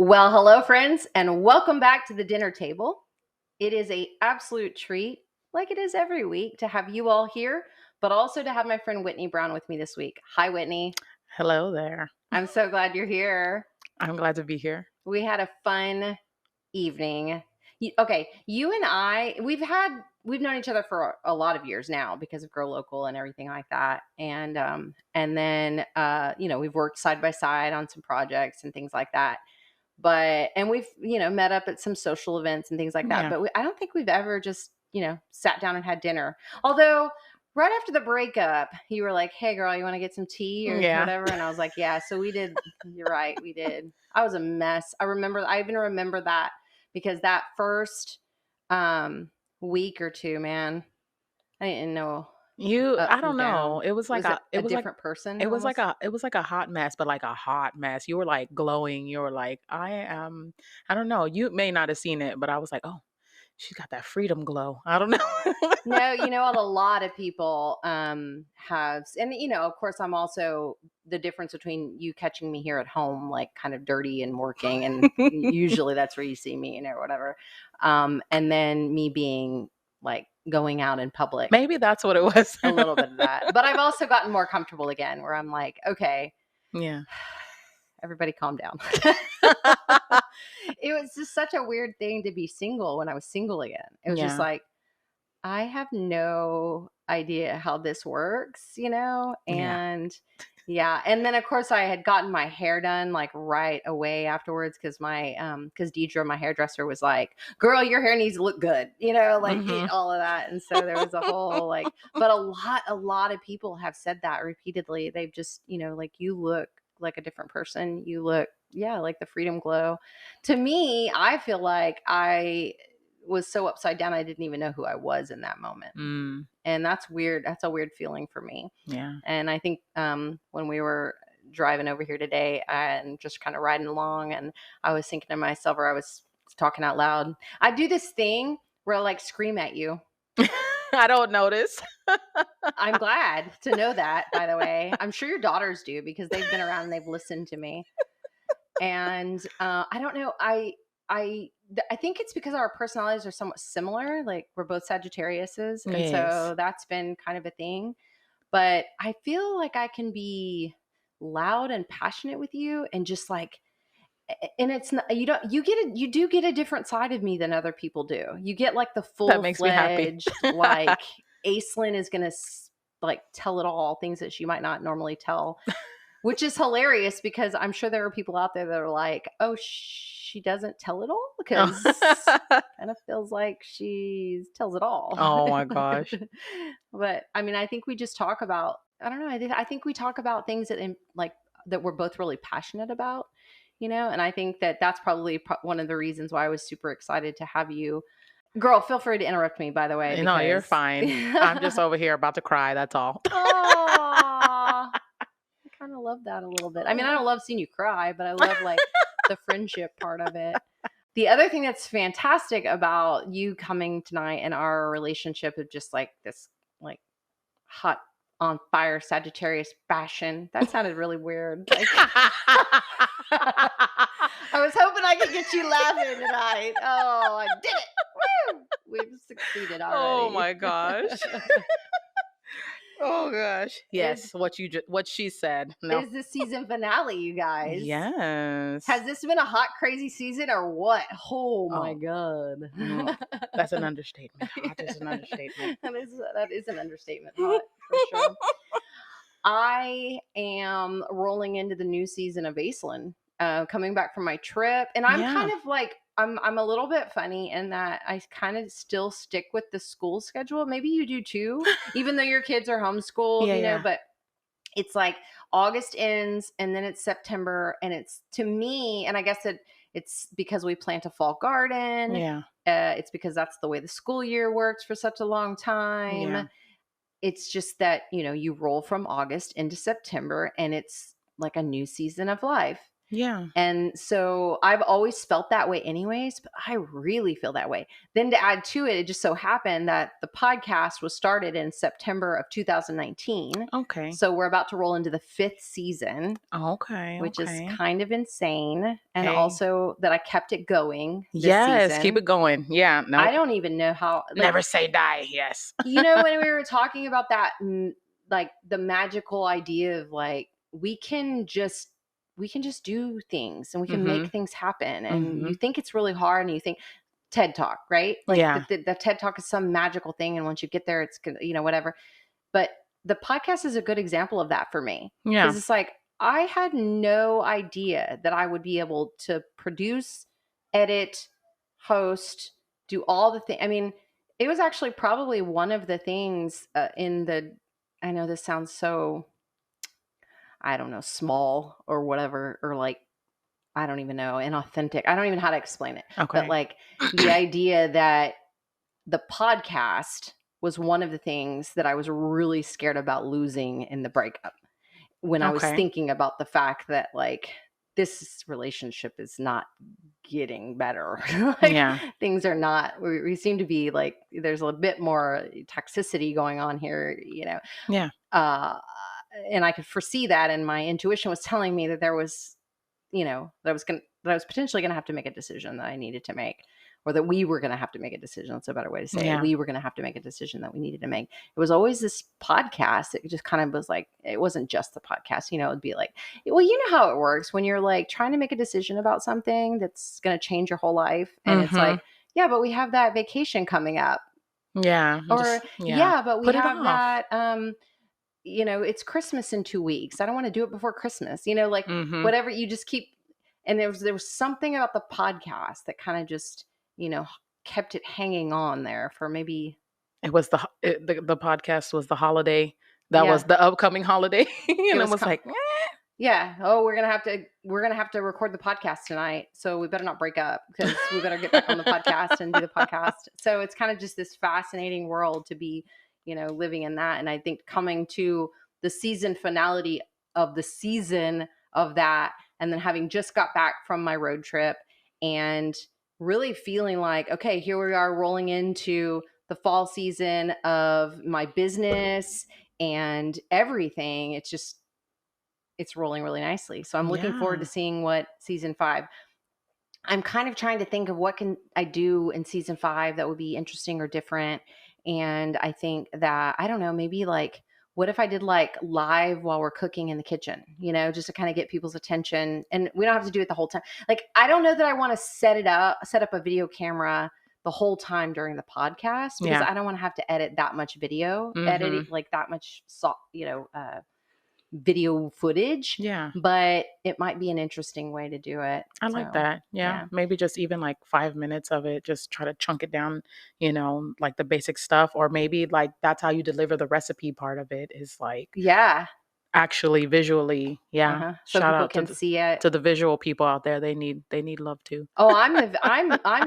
Well, hello, friends, and welcome back to the dinner table. It is a absolute treat, like it is every week, to have you all here, but also to have my friend Whitney Brown with me this week. Hi, Whitney. Hello there. I'm so glad you're here. I'm glad to be here. We had a fun evening. Okay, you and I, we've known each other for a lot of years now because of Grow Local and everything like that, and then we've worked side by side on some projects and things like that. And we've met up at some social events and things like that, Yeah. but I don't think we've ever just sat down and had dinner. Although right after the breakup you were like, hey girl, you want to get some tea or Yeah. whatever, and I was like, yeah. So we did. You're right, we did. I was a mess. I even remember that because that first week or two, man, I didn't know up I from don't know. down. It was like Was it it a was like different person it was like almost? a hot mess, but like a hot mess. You were like glowing. You were like, I don't know. You may not have seen it, but I was like, oh, she's got that freedom glow. I don't know. No, you know what? A lot of people have, and of course, I'm also the difference between you catching me here at home, like kind of dirty and working, and usually that's where you see me, or whatever. And then me being like going out in public, Maybe that's what it was. a little bit of that. But I've also gotten more comfortable again, where I'm like, okay, Yeah. everybody calm down. It was just such a weird thing to be single when I was single again. It was just Yeah. like, I have no idea how this works, Yeah. and yeah. And then of course I had gotten my hair done like right away afterwards because Deidre, my hairdresser, was like, girl, your hair needs to look good, like Hmm. all of that. And so there was a whole like, but a lot of people have said that repeatedly. They've just, like, you look like a different person. You look, yeah, like the freedom glow. To me, I feel like I was so upside down I didn't even know who I was in that moment. Mm. And that's weird. That's a weird feeling for me. Yeah. And I think when we were driving over here today and just kind of riding along, and I was thinking to myself, or I was talking out loud, I do this thing where I like scream at you. I don't notice. I'm glad to know that, by the way. I'm sure your daughters do because they've been around and they've listened to me. And I don't know. I think it's because our personalities are somewhat similar. Like, we're both Sagittariuses, and Yes. so that's been kind of a thing. But I feel like I can be loud and passionate with you, and just like, and it's not, you do get a different side of me than other people do. You get like the That makes me happy. full-fledged, like, Aislinn is gonna like tell it all, things that she might not normally tell, which is hilarious because I'm sure there are people out there that are like, oh, she doesn't tell it all, because kind of feels like she tells it all. Oh my gosh. But I mean, I think we just talk about, I don't know. I think we talk about things that like that we're both really passionate about, and I think that that's probably one of the reasons why I was super excited to have you. Girl, feel free to interrupt me, by the way, No, you're because fine. I'm just over here about to cry, that's all. oh, I kind of love that a little bit. I mean, I Oh. don't love seeing you cry, but I love like the friendship part of it. The other thing that's fantastic about you coming tonight and our relationship of just like this, like, hot on fire Sagittarius passion. That sounded really weird. Like, I was hoping I could get you laughing tonight. Oh, I did it. Woo! We've succeeded Oh already. my gosh. Oh gosh. Is Yes, what she said. No. is the season finale, you guys? Yes. Has this been a hot, crazy season or what? Oh my Oh, god. that's an understatement. Hot is an understatement. That is an understatement, hot, for sure. I am rolling into the new season of Aislinn, coming back from my trip, and I'm Yeah. kind of like, I'm a little bit funny in that I kind of still stick with the school schedule. Maybe you do too, even though your kids are homeschooled, Yeah, yeah. but it's like August ends and then it's September, and it's, to me, and I guess it's because we plant a fall garden. Yeah. It's because that's the way the school year works for such a long Yeah. time. It's just that, you roll from August into September, and it's like a new season of life. Yeah. And so I've always felt that way anyways, but I really feel that way. Then to add to it, it just so happened that the podcast was started in September of 2019. Okay. So we're about to roll into the 5th season, Okay. which is Okay. kind of insane. And Hey. also that I kept it going this Yes. Keep season. it going. Yeah. I Nope. don't even know how, like, Never say die. Yes. when we were talking about that, like the magical idea of like, we can just do things and we can make Mm-hmm. things happen. And Mm-hmm. you think it's really hard and you think TED Talk, right? Like Yeah. the TED Talk is some magical thing. And once you get there, it's gonna, whatever. But the podcast is a good example of that for me Yeah. because it's like, I had no idea that I would be able to produce, edit, host, do all the things. I mean, it was actually probably one of the things I know this sounds so, I don't know, small or whatever, or like, I don't even know, inauthentic. I don't even know how to explain it. But Okay. like the idea that the podcast was one of the things that I was really scared about losing in the breakup when I was Okay. thinking about the fact that like this relationship is not getting better. Like Yeah. things are not, we seem to be like, there's a bit more toxicity going on here, Yeah. uh, and I could foresee that. And my intuition was telling me that there was, that I was potentially going to have to make a decision that I needed to make, or that we were going to have to make a decision. That's a better way to say it. Yeah. We were going to have to make a decision that we needed to make. It was always this podcast. It just kind of was like, it wasn't just the podcast, it'd be like, well, you know how it works when you're like trying to make a decision about something that's going to change your whole life. And it's Mm-hmm. like, yeah, but we have that vacation coming up. Yeah. Or, Just yeah. yeah, but we Put it have off. that, it's Christmas in 2 weeks. I don't want to do it before Christmas, like Mm-hmm. whatever, you just keep. And there was something about the podcast that kind of just, kept it hanging on there for maybe, It was the podcast was the holiday. That was yeah, the upcoming holiday, it and it was, was like, yeah. Oh, we're going to have to record the podcast tonight. So we better not break up because we better get back on the podcast and do the podcast. So it's kind of just this fascinating world to be, living in that. And I think coming to the season finality of the season of that, and then having just got back from my road trip and really feeling like, okay, here we are rolling into the fall season of my business and everything. It's rolling really nicely. So I'm looking forward to yeah, seeing what season 5. I'm kind of trying to think of what can I do in season 5 that would be interesting or different. And I think that, I don't know, maybe like, what if I did like live while we're cooking in the kitchen, just to kind of get people's attention, and we don't have to do it the whole time. Like, I don't know that I want to set up a video camera the whole time during the podcast, because yeah. I don't want to have to edit that much video, Mm-hmm. like that much, video footage, Yeah, but it might be an interesting way to do it. I like So, that. Yeah, yeah. maybe just even like 5 minutes of it. Just try to chunk it down. Like the basic stuff, or maybe like that's how you deliver the recipe part of it. Is like Yeah. actually visually. Yeah. Uh-huh. So Shout people out to can see it. the visual people out there. They need love too. Oh, I'm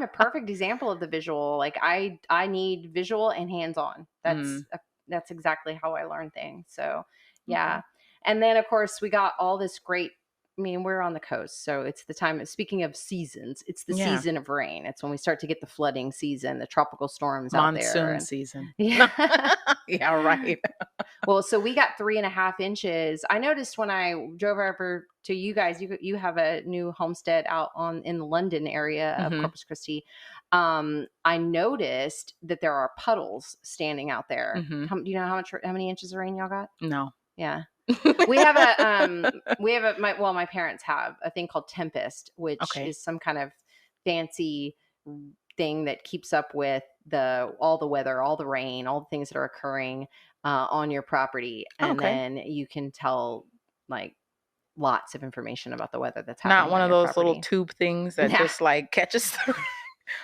a perfect example of the visual. Like I need visual and hands-on. Mm, That's exactly how I learn things. So, yeah. okay. And then of course we got all this great, I mean, we're on the coast, so it's the time, speaking of seasons, it's the Yeah. season of rain. It's when we start to get the flooding season, the tropical storms out there. Monsoon And season. yeah. Yeah. Right. Well, so we got 3.5 inches. I noticed when I drove over to you guys, you have a new homestead out in the London area of Hmm. Corpus Christi. I noticed that there are puddles standing out there. Hmm. Do you know how many inches of rain y'all got? No. Yeah. My parents have a thing called Tempest, which Okay. is some kind of fancy thing that keeps up with all the weather, all the rain, all the things that are occurring on your property, and Okay. then you can tell like lots of information about the weather that's Not happening one on of your those little property. tube things that Yeah, just like catches.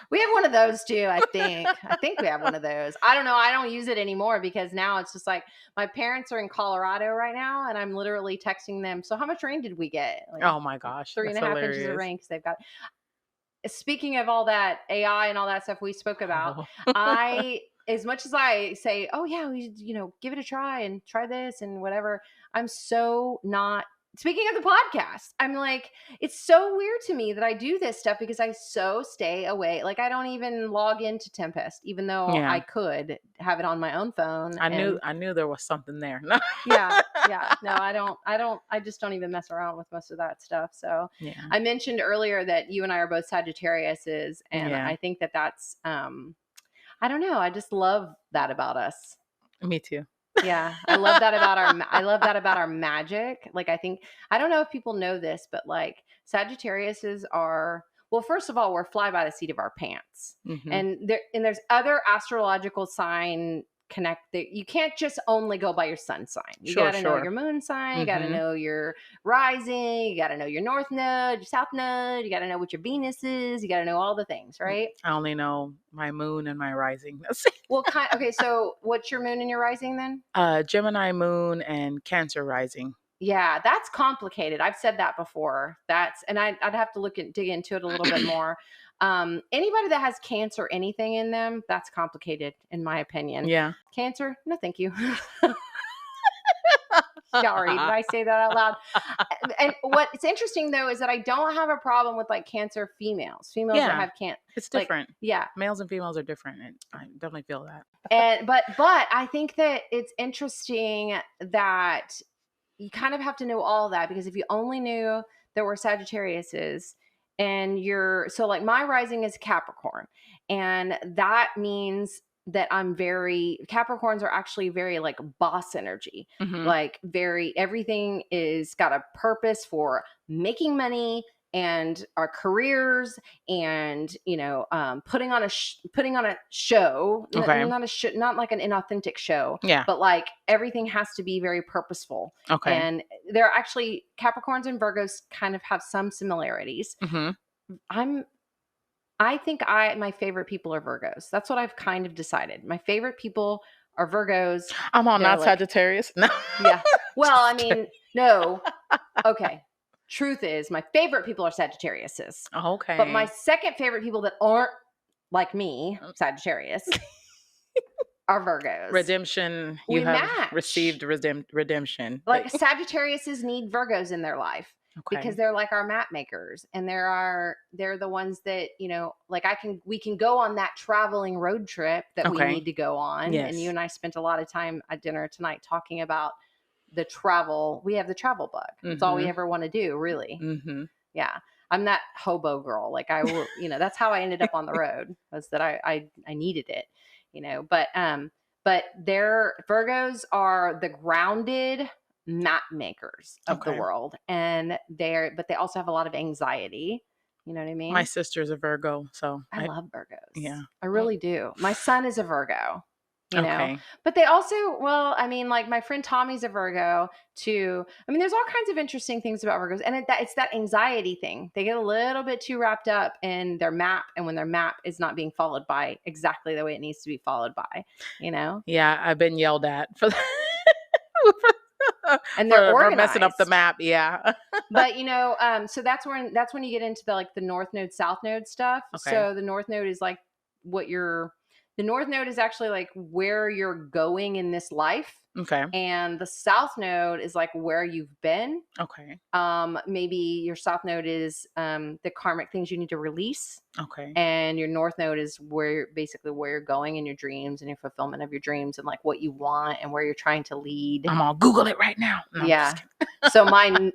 we have one of those too. I think we have one of those. I don't know. I don't use it anymore because now it's just like, my parents are in Colorado right now, and I'm literally texting them. So how much rain did we get? Like Oh my gosh, three and that's a half inches of hilarious. rain because they've got. Speaking of all that AI and all that stuff we spoke about, Oh. as much as I say, oh yeah, we give it a try and try this and whatever, I'm so not speaking of the podcast, I'm like, it's so weird to me that I do this stuff because I so stay away. Like I don't even log into Tempest, even though Yeah. I could have it on my own phone. And I knew there was something there. No. yeah, yeah. No, I just don't even mess around with most of that stuff. So Yeah. I mentioned earlier that you and I are both Sagittariuses, and Yeah. I think that that's I don't know. I just love that about us. Me too. Yeah, I love that about I love that about our magic. Like I think I don't know if people know this, but like Sagittariuses are, well, first of all, we're fly by the seat of our pants. Hmm. And there's other astrological sign connect that you can't just only go by your sun sign. You Sure, got to know sure. your moon sign, you got to Hmm. know your rising, you got to know your north node, your south node, you got to know what your Venus is, you got to know all the things, right? I only know my moon and my rising. Well, okay, so what's your moon and your rising then? Gemini moon and Cancer rising. Yeah, that's complicated. I've said that before. And I'd have to dig into it a little bit more. Anybody that has cancer, anything in them, that's complicated, in my opinion. Yeah. Cancer? No, thank you. Sorry, did I say that out loud? And what's interesting though is that I don't have a problem with like cancer females. Females that Yeah. have cancer. It's Like, different. yeah. Males and females are different, and I definitely feel that. And but I think that it's interesting that you kind of have to know all that, because if you only knew there were Sagittariuses and so like my rising is Capricorn, and that means that Capricorns are actually very like boss energy, Hmm. like everything is got a purpose for making money and our careers, and putting on a show, Okay. not like an inauthentic show, Yeah. but like everything has to be very purposeful. Okay. And they're actually, Capricorns and Virgos kind of have some similarities. Hmm. I think my favorite people are Virgos. That's what I've kind of decided. My favorite people are Virgos. I'm all They're not like- Sagittarius. No. Yeah. Well, I mean, no. Okay. Truth is, my favorite people are Sagittariuses. Okay. But my second favorite people that aren't like me, Sagittarius, are Virgos. Redemption. We You have match. received redemption. Like Sagittariuses need Virgos in their life. Okay. Because they're like our map makers, and they're the ones that, like we can go on that traveling road trip that we Okay. need to go on. Yes. And you and I spent a lot of time at dinner tonight talking about the travel. We have the travel bug. It's all we Mhm. ever want to do, really. Hmm. Yeah. I'm that hobo girl. Like I will, that's how I ended up on the road, was that I needed it, but Virgos are the grounded map makers of the Okay. world. And but they also have a lot of anxiety. You know what I mean? My sister's a Virgo, so I love Virgos. Yeah. I really do. My son is a Virgo. Okay. But they also, well, I mean, like my friend Tommy's a Virgo too. I mean, there's all kinds of interesting things about Virgos, and it's that anxiety thing. They get a little bit too wrapped up in their map, and when their map is not being followed by exactly the way it needs to be followed by, Yeah, I've been yelled at for and they're for organized. messing up the map. Yeah. But so that's when you get into the North Node, South Node stuff. Okay. So the North Node is like the North Node is actually like where you're going in this life. Okay. And the South Node is like where you've been. Okay. Maybe your South Node is the karmic things you need to release. Okay. And your North Node is where you're going in your dreams and your fulfillment of your dreams, and like what you want and where you're trying to lead. I'm gonna Google it right now. No, I'm Yeah. just kidding. So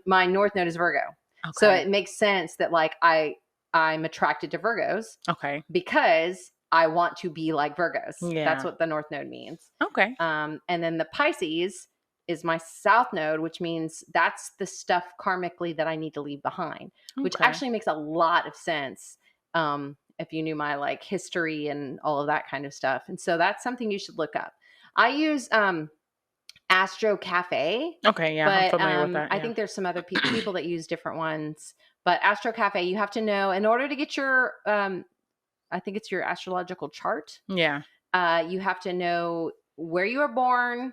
my North Node is Virgo. Okay. So it makes sense that like I'm attracted to Virgos Okay. because I want to be like Virgos. Yeah. That's what the North Node means. Okay. And then the Pisces is my South Node, which means that's the stuff karmically that I need to leave behind, which Okay. actually makes a lot of sense. If you knew my like history and all of that kind of stuff. And so that's something you should look up. I use Astro Cafe. Okay. Yeah. I'm But familiar with that. I Yeah. think there's some other people that use different ones. But Astro Cafe, you have to know in order to get your I think it's your astrological chart. Yeah. You have to know where you were born,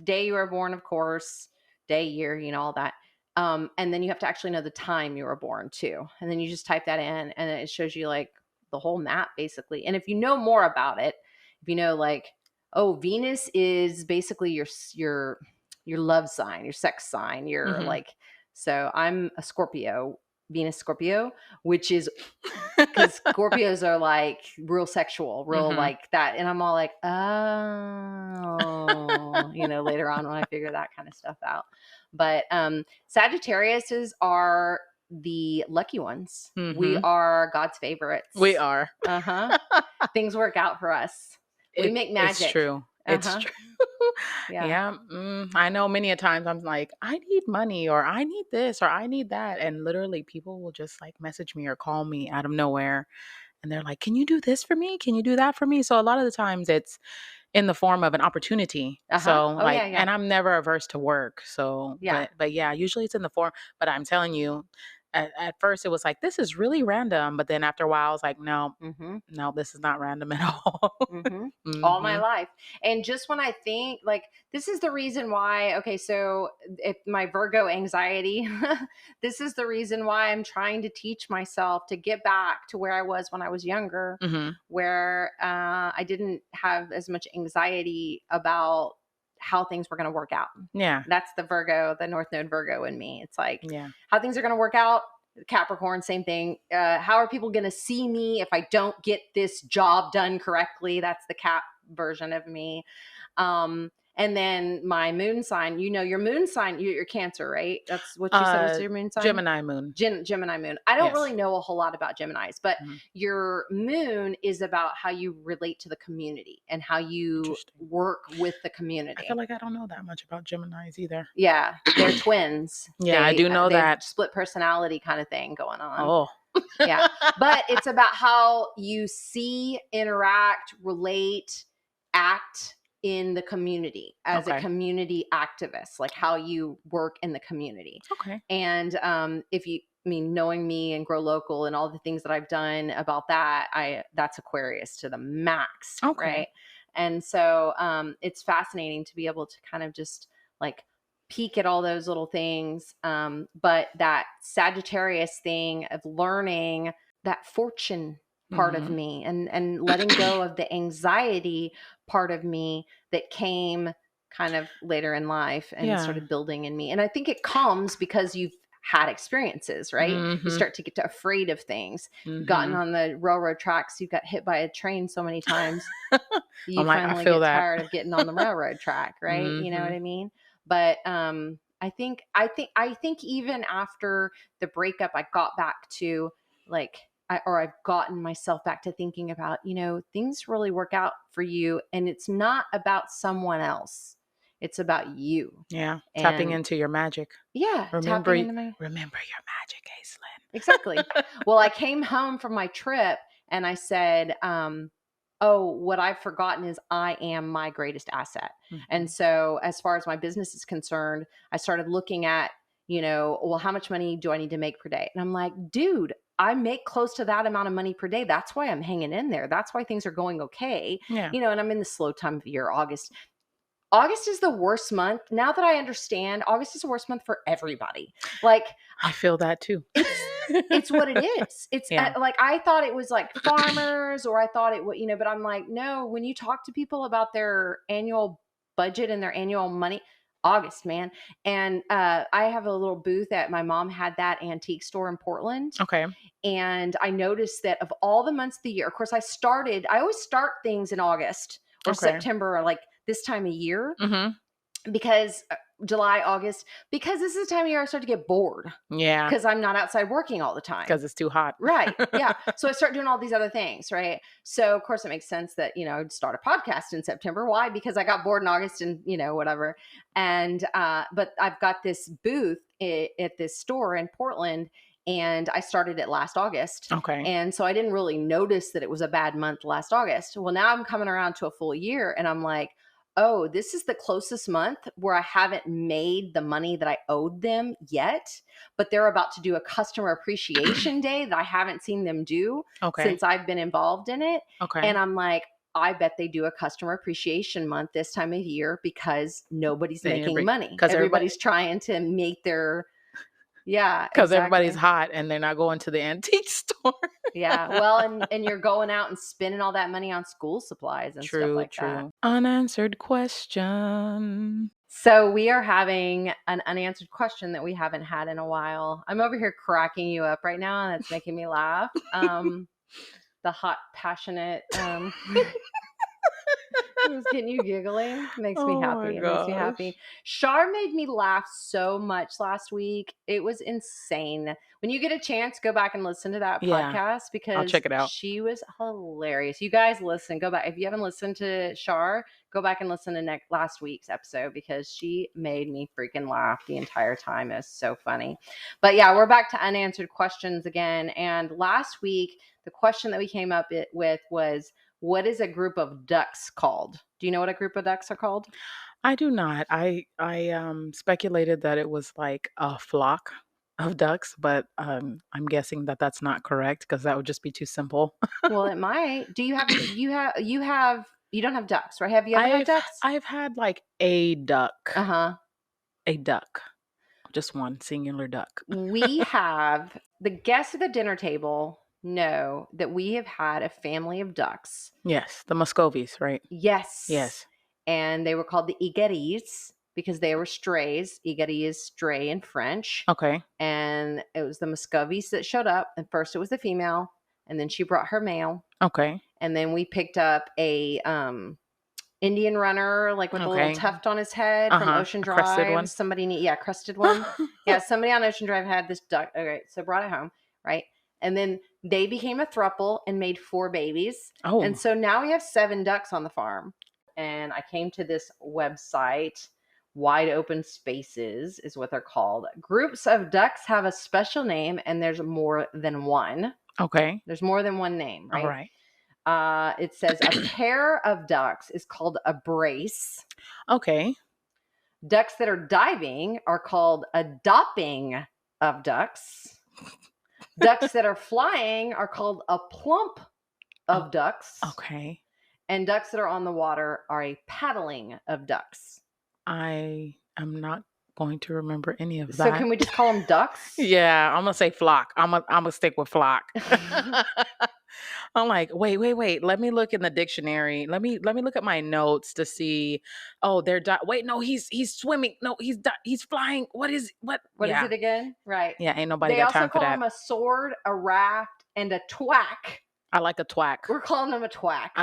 day you were born, of course, day, year, all that. And then you have to actually know the time you were born too. And then you just type that in, and it shows you like the whole map basically. And if you know more about it, if you know like, oh, Venus is basically your love sign, your sex sign, your Mhm. like So I'm a Scorpio, Venus Scorpio, which is because Scorpios are like real sexual, real Mhm. like that. And I'm all like, oh, later on when I figure that kind of stuff out. But Sagittariuses are the lucky ones. We Mhm. are God's We favorites. are. Uh-huh. Things work out for us. We make It's magic. true. It's Uh-huh. true. Yeah. Yeah, I know many a times I'm like, "I need money," or "I need this," or "I need that," and literally people will just, like, message me or call me out of nowhere, and they're like, "Can you do this for me? Can you do that for me?" So a lot of the times it's in the form of an opportunity. Uh-huh. So, Oh yeah, like, yeah. and I'm never averse to work. So, Yeah. but yeah, usually it's in the form, but I'm telling you, at first it was like, this is really random. But then after a while, I was like, no, Mm-hmm. no, this is not random at all. Mm-hmm. All my Hmm. life. And just when I think like this is the reason why, okay, so if my Virgo anxiety, this is the reason why I'm trying to teach myself to get back to where I was when I was younger, Hmm. where I didn't have as much anxiety about how things were going to work out. Yeah. That's the Virgo, the North Node Virgo in me. It's like Yeah. how things are going to work out. Capricorn, same thing. How are people going to see me if I don't get this job done correctly? That's the Cap version of me. And then my moon sign, your moon sign, you're Cancer, right? That's what you said was Uh, your moon sign? Gemini moon. Gemini moon. I don't really Yes. know a whole lot about Geminis, but Mhm. your moon is about how you relate to the community and how you Interesting. work with the I feel community. like I don't know that much about Geminis either. Yeah, they're twins. Yeah, I do know They have that. split personality kind of thing going on. Oh. Yeah. But it's about how you see, interact, relate, act in the community as a Okay. community activist, like how you work in the community. Okay. And if you, knowing me and Grow Local and all the things that I've done about that, that's Aquarius to the max, Okay. right? And so it's fascinating to be able to kind of just like peek at all those little things. But that Sagittarius thing of learning that fortune part of Mhm. me and letting go of the anxiety part of me that came kind of later in life and Yeah. started building in me. And I think it comes because you've had experiences, right? You Mhm. start to get afraid of things. You've gotten Mhm. on the railroad tracks, you got hit by a train so many times, you I'm like, I finally feel get that. tired of getting on the railroad track, right? You know what Mhm. I mean? But I think even after the breakup, I got back to like I've gotten myself back to thinking about, things really work out for you and it's not about someone else. It's about you. Yeah, tapping And into your magic. yeah, Remember tapping y into my remember your magic, Aislinn. exactly. Well, I came home from my trip and I said, oh, what I've forgotten is I am my greatest asset. And Mhm. so, as far as my business is concerned, I started looking at, well, how much money do I need to make per day? And I'm like, dude, I make close to that amount of money per day. That's why I'm hanging in there. That's why things are going okay. Yeah, And I'm in the slow time of year, August. August is the worst month. Now that I understand, August is the worst month for everybody. Like, I feel that too. it's what it is. It's Yeah, like I thought it was like farmers, or I thought it would, but I'm like, no. When you talk to people about their annual budget and their annual money, August, man. And I have a little booth at my mom had that antique store in Portland, okay, and I noticed that of all the months of the year, of course, I always start things in August or okay. September, or like this time of year, Mhm. because July, August, because this is the time of year I start to get bored Yeah, because I'm not outside working all the time. because it's too hot. Right. Yeah. So I start doing all these other things. Right. So of course it makes sense that, I'd start a podcast in September. Why? Because I got bored in August and, whatever. And, but I've got this booth at this store in Portland and I started it last August. Okay. And so I didn't really notice that it was a bad month last August. Well, now I'm coming around to a full year and I'm like, oh, this is the closest month where I haven't made the money that I owed them yet, but they're about to do a customer appreciation day that I haven't seen them do Okay, since I've been involved in it. okay. And I'm like, I bet they do a customer appreciation month this time of year because nobody's Then you're making money. because Everybody's trying to make their, yeah, everybody's exactly. hot and they're not going to the antique store. Yeah. Well, and you're going out and spending all that money on school supplies and stuff True, like that. true. Unanswered question. So we are having an unanswered question that we haven't had in a while. I'm over here cracking you up right now, and it's making me laugh. The hot, passionate it was getting you giggling. Makes me Oh my happy. It makes me happy. gosh. Shar made me laugh so much last week. It was insane. When you get a chance, go back and listen to that Yeah, podcast I'll because check it out. she was hilarious. You guys listen, go back. If you haven't listened to Shar, go back and listen to last week's episode because she made me freaking laugh the entire time. It was so funny. But yeah, we're back to unanswered questions again. And last week, the question that we came up with was, what is a group of ducks called? Do you know what a group of ducks are called? I do not. I speculated that it was like a flock of ducks, but I'm guessing that that's not correct because that would just be too simple. Well, it might. Do you have you don't have ducks, right? Have you ever had ducks? I've had like a duck, Uh-huh. a duck, just one singular duck. We have the guests at the dinner table know that we have had a family of ducks. Yes, the Muscovies, right? Yes. Yes. And they were called the Igueries because they were strays. Iguerie is stray in French. Okay. And it was the Muscovies that showed up. And first it was the female, and then she brought her male. Okay. And then we picked up a Indian runner, like with a little tuft on his head from Ocean Drive. Crested one. Crested one. Yeah, somebody on Ocean Drive had this duck. Okay, so brought it home, right? And then they became a throuple and made 4 babies. Oh. And so now we have 7 ducks on the farm. And I came to this website, Wide Open Spaces is what they're called. Groups of ducks have a special name, and there's more than one. Okay. There's more than one name, right? All right. It says a pair of ducks is called a brace. Okay. Ducks that are diving are called a dopping of ducks. Ducks that are flying are called a plump of ducks. Okay. And ducks that are on the water are a paddling of ducks. I am not going to remember any of that. So can we just call them ducks? Yeah, I'm gonna say flock. I'm gonna stick with flock. I'm like, wait. Let me look in the dictionary. Let me look at my notes to see. Oh, wait, no, he's swimming. No, he's flying. What is yeah. Is it again? Right. Yeah, ain't nobody got time for that. They also call them a sword, a raft, and a twack. I like a twack. We're calling them a twack.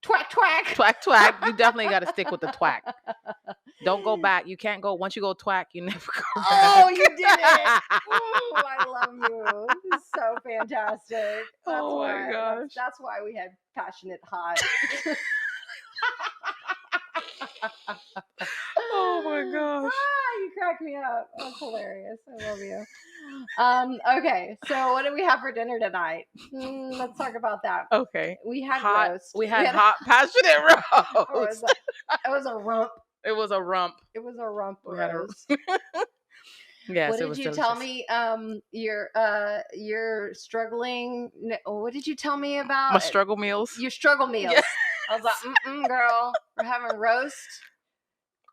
Twack, twack. Twack, twack. You definitely got to stick with the twack. Don't go back. You can't go. Once you go twack, you never go back. Oh, you did it. Oh, I love you. This is so fantastic. Oh, my gosh. That's why we had passionate hot. Oh, my gosh. You crack me up. That's hilarious. I love you. Okay, so what do we have for dinner tonight? Let's talk about that. Okay. We had roast. We had hot, passionate roast. It was a rump. It was a rump. It was a rump roast. Yes, what did you tell me? You're struggling. What did you tell me about? My struggle meals. Your struggle meals. Yes. I was like, girl, we're having roast,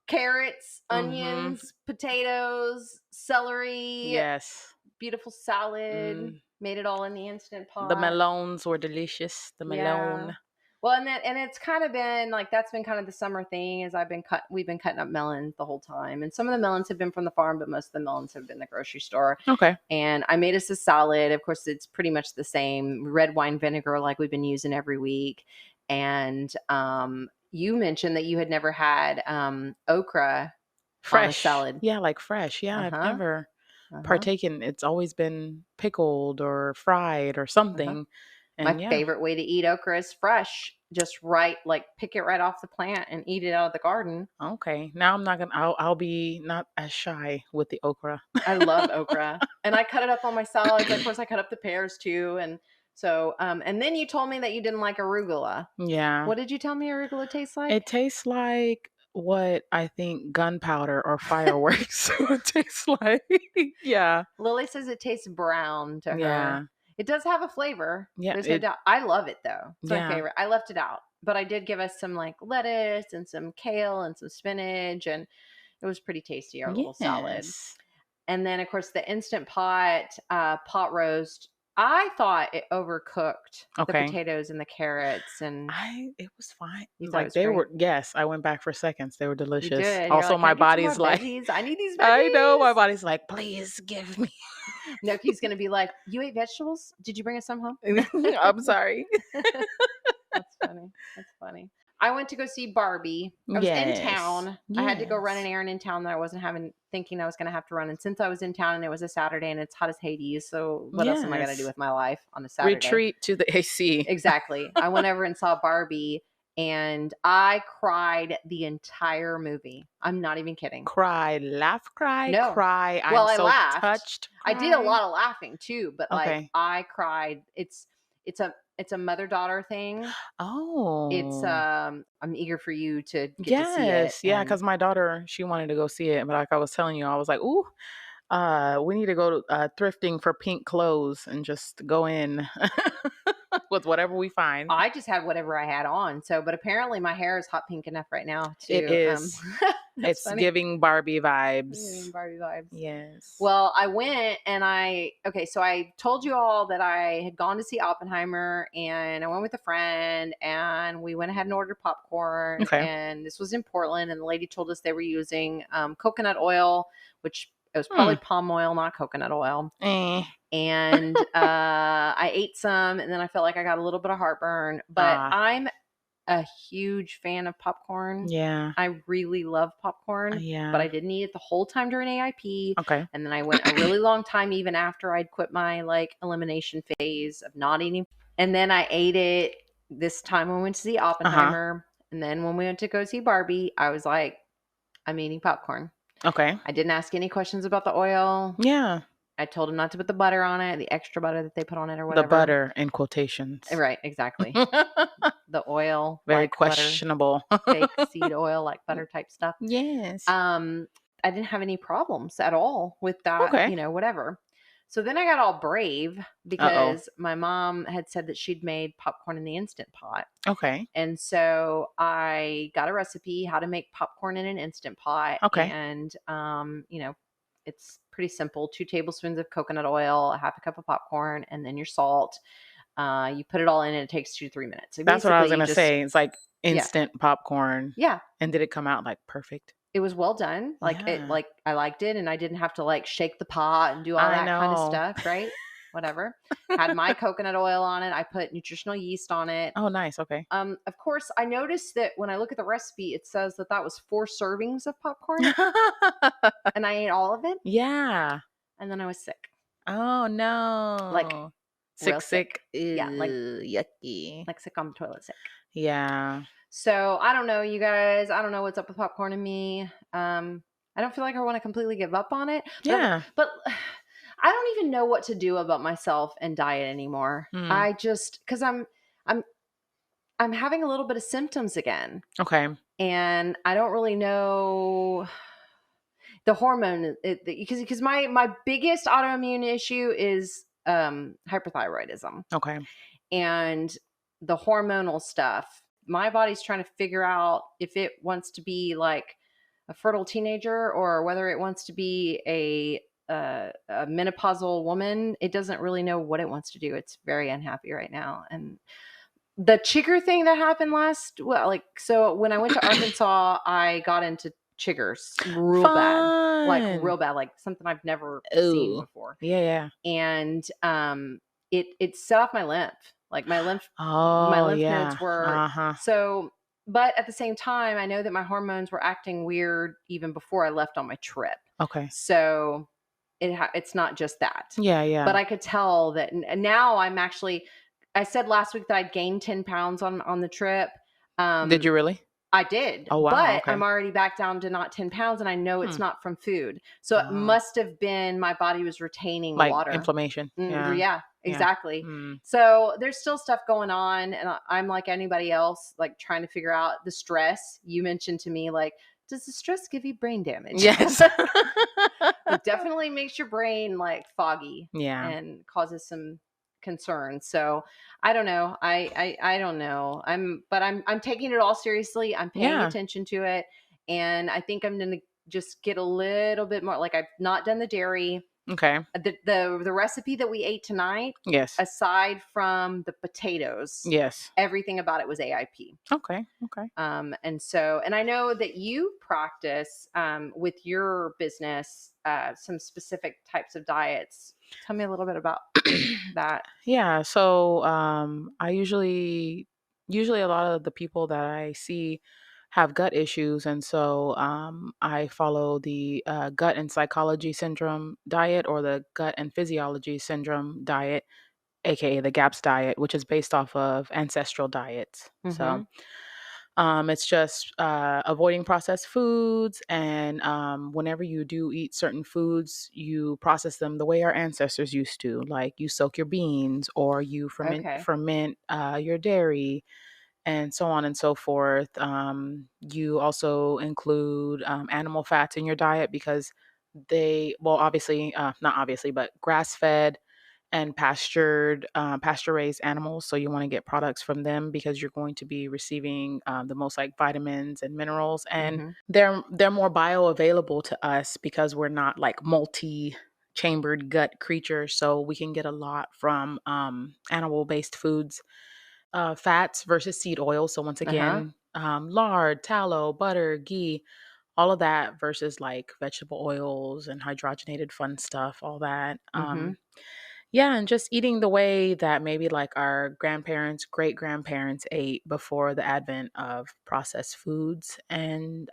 carrots, onions, potatoes, celery. Yes. Beautiful salad. Made it all in the Instant Pot. The melons were delicious. The melon. Yeah. Well, and it's kind of been like, that's been kind of the summer thing is we've been cutting up melons the whole time. And some of the melons have been from the farm, but most of the melons have been the grocery store. Okay. And I made us a salad. Of course, it's pretty much the same red wine vinegar like we've been using every week. And you mentioned that you had never had okra fresh on a salad. Yeah, like fresh. Yeah, I've never partaken. It's always been pickled or fried or something. And my favorite way to eat okra is fresh. Just pick it right off the plant and eat it out of the garden. Okay. Now I'll be not as shy with the okra. I love okra. And I cut it up on my salads. Of course, I cut up the pears too. And so, and then you told me that you didn't like arugula. Yeah. What did you tell me arugula tastes like? It tastes like what I think gunpowder or fireworks would taste like. Yeah. Lily says it tastes brown to her. Yeah. It does have a flavor. Yeah. There's no doubt. I love it though. It's my favorite. I left it out, but I did give us some like lettuce and some kale and some spinach, and it was pretty tasty, our little salad. And then of course the Instant Pot, pot roast I thought it overcooked the Okay. potatoes and the carrots, and It was fine. you thought it Like was they great. were, yes, I went back for seconds. They were You delicious. did. You're Also, like, "Can my I get some more body's like, veggies? I need these I know my veggies." body's like, please give me. Noki's gonna be like, "You ate vegetables? Did you bring us some home?" I'm sorry. That's funny. That's funny. I went to go see Barbie. I was in Yes. town. I had to go run an Yes. errand in town that I wasn't thinking I was gonna have to run. And since I was in town and it was a Saturday and it's hot as Hades, so what else am I gonna do Yes. with my life on a Saturday? Retreat to the AC. Exactly. I went over and saw Barbie and I cried the entire movie. I'm not even kidding. Cry, laugh, cry, No. cry. I'm Well, I so laughed. touched. I did a Cry. lot of laughing too, but like Okay. I cried. It's a mother-daughter thing. It's Oh. I'm eager for you to get to see it. Yes. Yeah, And because my daughter, she wanted to go see it. But like I was telling you, I was like, ooh, we need to go to thrifting for pink clothes and just go in with whatever we find. I just had whatever I had on. So, but apparently my hair is hot pink enough right now It to is. that's It's funny. giving Barbie Giving vibes. Barbie vibes. Yes. Well, I went and so I told you all that I had gone to see Oppenheimer and I went with a friend and we went ahead and ordered popcorn. Okay. And this was in Portland. And the lady told us they were using coconut oil, which it was probably palm oil, not coconut oil. And I ate some and then I felt like I got a little bit of heartburn. But I'm a huge fan of popcorn. Yeah. I really love popcorn. Yeah. But I didn't eat it the whole time during AIP. Okay. And then I went a really long time even after I'd quit my like elimination phase of not eating. And then I ate it this time when we went to see Oppenheimer. And then when we went to go see Barbie, I was like, I'm eating popcorn. Okay. I didn't ask any questions about the oil. Yeah. I told him not to put the butter on it, the extra butter that they put on it or whatever. The butter in quotations. Right, exactly. The oil. Very like questionable. Butter, fake seed oil, like butter type stuff. Yes. I didn't have any problems at all with that, Okay. Whatever. So then I got all brave because my mom had said that she'd made popcorn in the Instant Pot. Okay. And so I got a recipe how to make popcorn in an Instant Pot. Okay. And, it's pretty simple. 2 tablespoons of coconut oil, a half a cup of popcorn, and then your salt. You put it all in and it takes 2 to 3 minutes. So that's what I was basically going to say. It's like instant popcorn. Yeah. And did it come out like perfect? It was well done. Like I liked it and I didn't have to like shake the pot and do all that kind of stuff, right? Whatever. Had my coconut oil on it. I put nutritional yeast on it. Oh, nice. Okay. Of course, I noticed that when I look at the recipe, it says that was 4 servings of popcorn and I ate all of it. Yeah. And then I was sick. Oh, no. Like sick. Yeah, like yucky. Like sick on the toilet sick. Yeah. So I don't know, you guys. I don't know what's up with popcorn and me. I don't feel like I want to completely give up on it. But I don't even know what to do about myself and diet anymore. I just because I'm having a little bit of symptoms again. Okay. And I don't really know the hormone because my biggest autoimmune issue is hyperthyroidism. Okay. And the hormonal stuff. My body's trying to figure out if it wants to be like a fertile teenager or whether it wants to be a menopausal woman. It doesn't really know what it wants to do. It's very unhappy right now. And the chigger thing that happened so when I went to Arkansas, I got into chiggers real bad, like something I've never seen before. Yeah. And it set off my lymph. Like my lymph nodes were so. But at the same time, I know that my hormones were acting weird even before I left on my trip. Okay. So it's not just that. Yeah. But I could tell that now I'm actually. I said last week that I'd gained 10 pounds on the trip. Did you really? I did. Oh, wow. But okay. I'm already back down to not 10 pounds and I know it's not from food. So it must have been my body was retaining water. Inflammation. Yeah, exactly. So there's still stuff going on and I'm like anybody else, like trying to figure out the stress. You mentioned to me, like, does the stress give you brain damage? Yes. It definitely makes your brain like foggy. Yeah. And causes some concern. So I don't know. I don't know. I'm taking it all seriously. I'm paying attention to it. And I think I'm going to just get a little bit more, like I've not done the dairy. Okay. The recipe that we ate tonight, Yes. aside from the potatoes, Yes. everything about it was AIP. Okay. Okay. And I know that you practice with your business some specific types of diets. Tell me a little bit about that. Yeah. So I usually a lot of the people that I see have gut issues, and so I follow the gut and psychology syndrome diet, or the gut and physiology syndrome diet, aka the GAPS diet, which is based off of ancestral diets. Mm-hmm. So it's just avoiding processed foods, and whenever you do eat certain foods, you process them the way our ancestors used to. Like you soak your beans, or you Okay. ferment your dairy, and so on and so forth. You also include animal fats in your diet because well, obviously, not obviously, but grass fed and pasture raised animals. So you want to get products from them because you're going to be receiving the most like vitamins and minerals, and Mm-hmm. they're more bioavailable to us because we're not like multi chambered gut creatures. So we can get a lot from animal based foods. Fats versus seed oil. So once Uh-huh. again, lard, tallow, butter, ghee, all of that versus like vegetable oils and hydrogenated fun stuff, all that. Mm-hmm. Yeah, and just eating the way that maybe like our grandparents, great grandparents ate before the advent of processed foods. And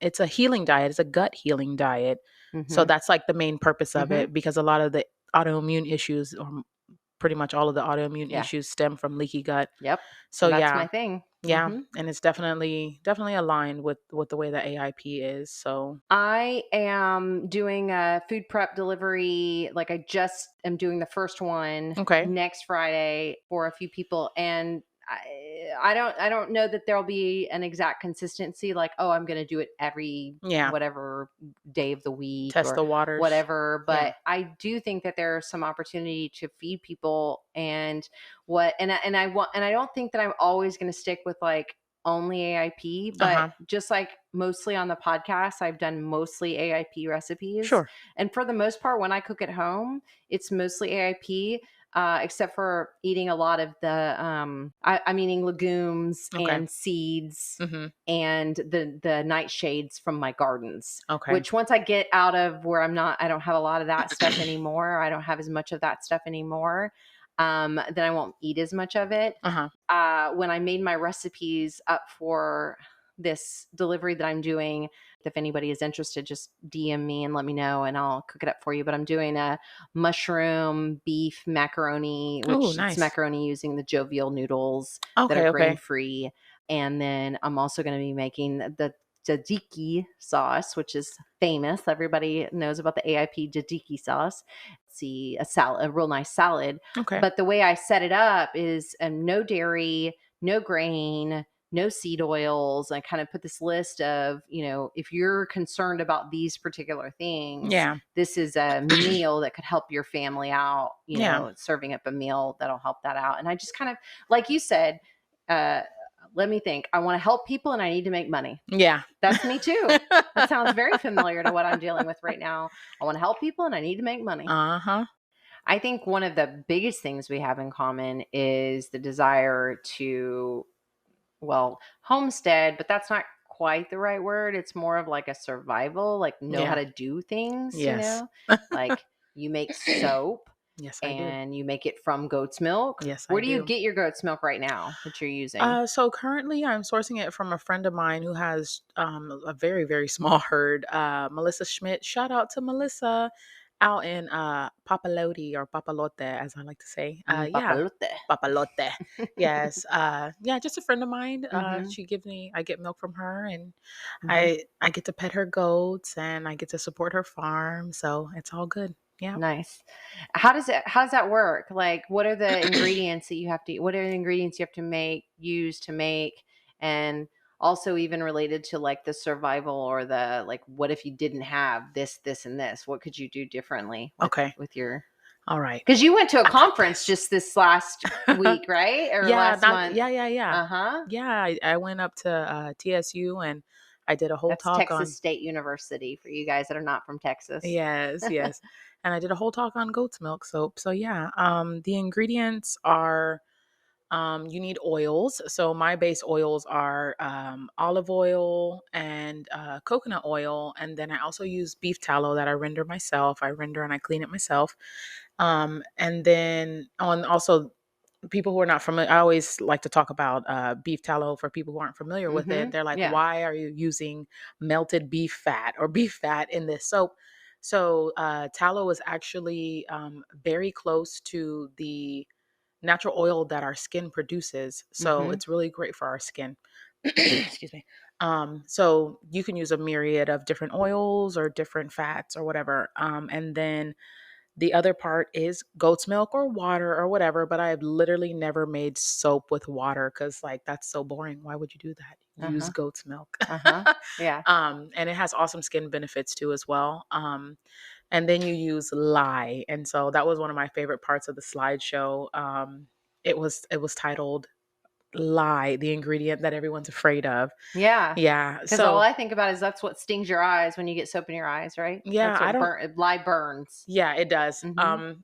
it's a healing diet, it's a gut healing diet. So Mm-hmm. that's like the main purpose of Mm-hmm. it, because a lot of the autoimmune issues, or pretty much all of the autoimmune Yeah. issues, stem from leaky gut. Yep. So And that's yeah, my thing. yeah, Mm-hmm. and it's definitely aligned with the way that AIP is. So I am doing a food prep delivery. Like I just am doing the first one okay, next Friday for a few people, and I don't know that there'll be an exact consistency. Like, oh, I'm going to do it every yeah, whatever day of the week test or the waters. whatever. Yeah. But I do think that there's some opportunity to feed people, and I don't think that I'm always going to stick with like only AIP, Uh but huh. just like mostly on the podcast, I've done mostly AIP recipes. Sure. And for the most part, when I cook at home, it's mostly AIP, except for eating a lot of I'm eating legumes Okay. and seeds Mm-hmm. and the nightshades from my gardens. Okay. Which once I get out of where I don't have a lot of that stuff anymore. I don't have as much of that stuff anymore. Then I won't eat as much of it. Uh huh. When I made my recipes up for this delivery that I'm doing, if anybody is interested, just DM me and let me know and I'll cook it up for you. But I'm doing a mushroom beef macaroni, Oh, which it's nice. macaroni using the jovial noodles that are Okay. grain Okay. free. And then I'm also going to be making the tzatziki sauce, which is famous. Everybody knows about the AIP tzatziki sauce. See, a real nice salad. Okay. But the way I set it up is no dairy, no grain, no seed oils. I kind of put this list of, if you're concerned about these particular things, Yeah. this is a meal that could help your family out, Yeah. serving up a meal that'll help that out. And I just kind of, like you said, uh, let me think. I want to help people and I need to make money. Yeah. That's me too. That sounds very familiar to what I'm dealing with right now. I want to help people and I need to make money. Uh-huh. I think one of the biggest things we have in common is the desire to, well, homestead, but that's not quite the right word. It's more of like a survival, like know how Yeah. to do things, Yes. like you make soap Yes, I do. and you make it from goat's milk. Yes, I Where do you do. get your goat's milk right now that you're using? So currently I'm sourcing it from a friend of mine who has a very, very small herd. Melissa Schmidt. Shout out to Melissa out in Papalote, or Papalote as I like to say. Yeah. Papalote. Papalote. Yes. Yeah, just a friend of mine. Mm-hmm. I get milk from her, and Mm-hmm. I get to pet her goats, and I get to support her farm. So it's all good. Yeah. Nice. How does that work? Like, what are the ingredients that you have to, what are the ingredients you have to use to make? And also even related to like the survival or the, like, what if you didn't have this, and this? What could you do differently Okay. with your, All right. because you went to a I got conference this. just this last week, right? Or Yeah, last not month? yeah, yeah, yeah. Uh-huh. Yeah, I went up to TSU, and I did a whole That's talk Texas on State University for you guys that are not from Texas. yes, yes. And I did a whole talk on goat's milk soap. So yeah, the ingredients are you need oils. So my base oils are olive oil and coconut oil, and then I also use beef tallow that I render myself. I render and I clean it myself. And then on also people who are not familiar, I always like to talk about beef tallow for people who aren't familiar with it. Mhm. They're like, Yeah. why are you using melted beef fat or beef fat in this soap? So tallow is actually very close to the natural oil that our skin produces. So Mhm. it's really great for our skin. Excuse me. So you can use a myriad of different oils or different fats or whatever. And then the other part is goat's milk or water or whatever, but I have literally never made soap with water because, like, that's so boring. Why would you do that? Use Uh-huh. goat's milk. Uh-huh. Yeah. And it has awesome skin benefits too, as well. And then you use lye. And so that was one of my favorite parts of the slideshow. It was titled lye, the ingredient that everyone's afraid of. Yeah. Yeah. Because all So, I think about is that's what stings your eyes when you get soap in your eyes, right? yeah, That's I what don't lye burns. Yeah, it does. Mhm.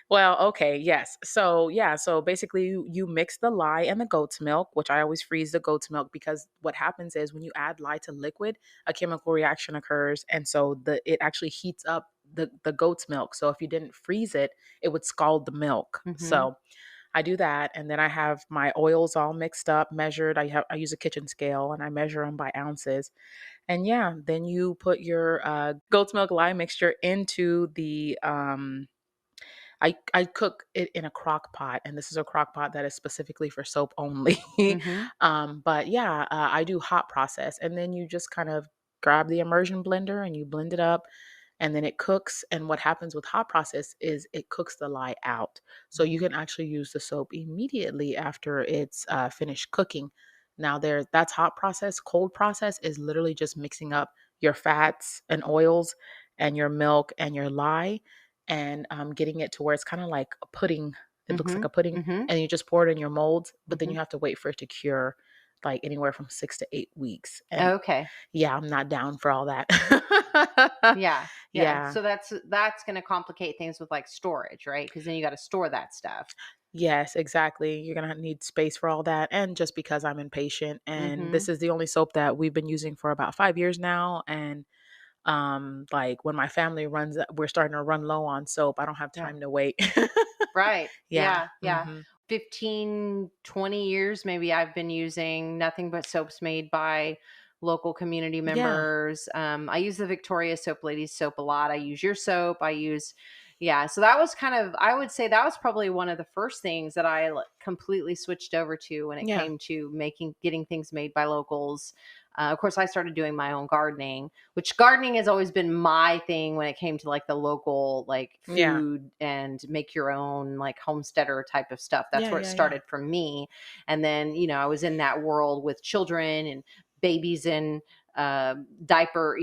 Well, okay, yes. So, yeah, so basically you mix the lye and the goat's milk, which I always freeze the goat's milk because what happens is when you add lye to liquid, a chemical reaction occurs and so it actually heats up the goat's milk. So if you didn't freeze it, it would scald the milk. Mhm. So, I do that and then I have my oils all mixed up, measured. I use a kitchen scale and I measure them by ounces. And yeah, then you put your goat's milk lye mixture into the I cook it in a crock pot, and this is a crock pot that is specifically for soap only. Mhm. But yeah, I do hot process, and then you just kind of grab the immersion blender and you blend it up, and then it cooks. And what happens with hot process is it cooks the lye out, so you Mhm. can actually use the soap immediately after it's finished cooking. Now that's hot process. Cold process is literally just mixing up your fats and oils and your milk and your lye and getting it to where it's kind of like a pudding. It looks like Mhm. a pudding, Mhm. and you just pour it in your molds, but then Mhm. you have to wait for it to cure like anywhere from 6 to 8 weeks. And Okay. yeah, I'm not down for all that. Yeah. Yeah. Yeah. So that's going to complicate things with like storage, right? Because then you got to store that stuff. Yes, exactly. You're going to need space for all that. And just because I'm impatient, and Mhm. this is the only soap that we've been using for about 5 years now. And like when my family we're starting to run low on soap. I don't have Yeah. time to wait. Right. Yeah. Yeah. Yeah. Hmm. 15, 20 years maybe I've been using nothing but soaps made by local community Yeah. members. I use the Victoria Soap Ladies soap a lot. I use your soap. Yeah. So that was kind of, I would say that was probably one of the first things that I completely switched over to when it Yeah. came to getting things made by locals. Of course, I started doing my own gardening, which gardening has always been my thing when it came to like the local, like Yeah. food and make your own, like homesteader type of stuff. That's Yeah. where it Yeah. Yeah. started for me. And then, I was in that world with children and babies in diaper,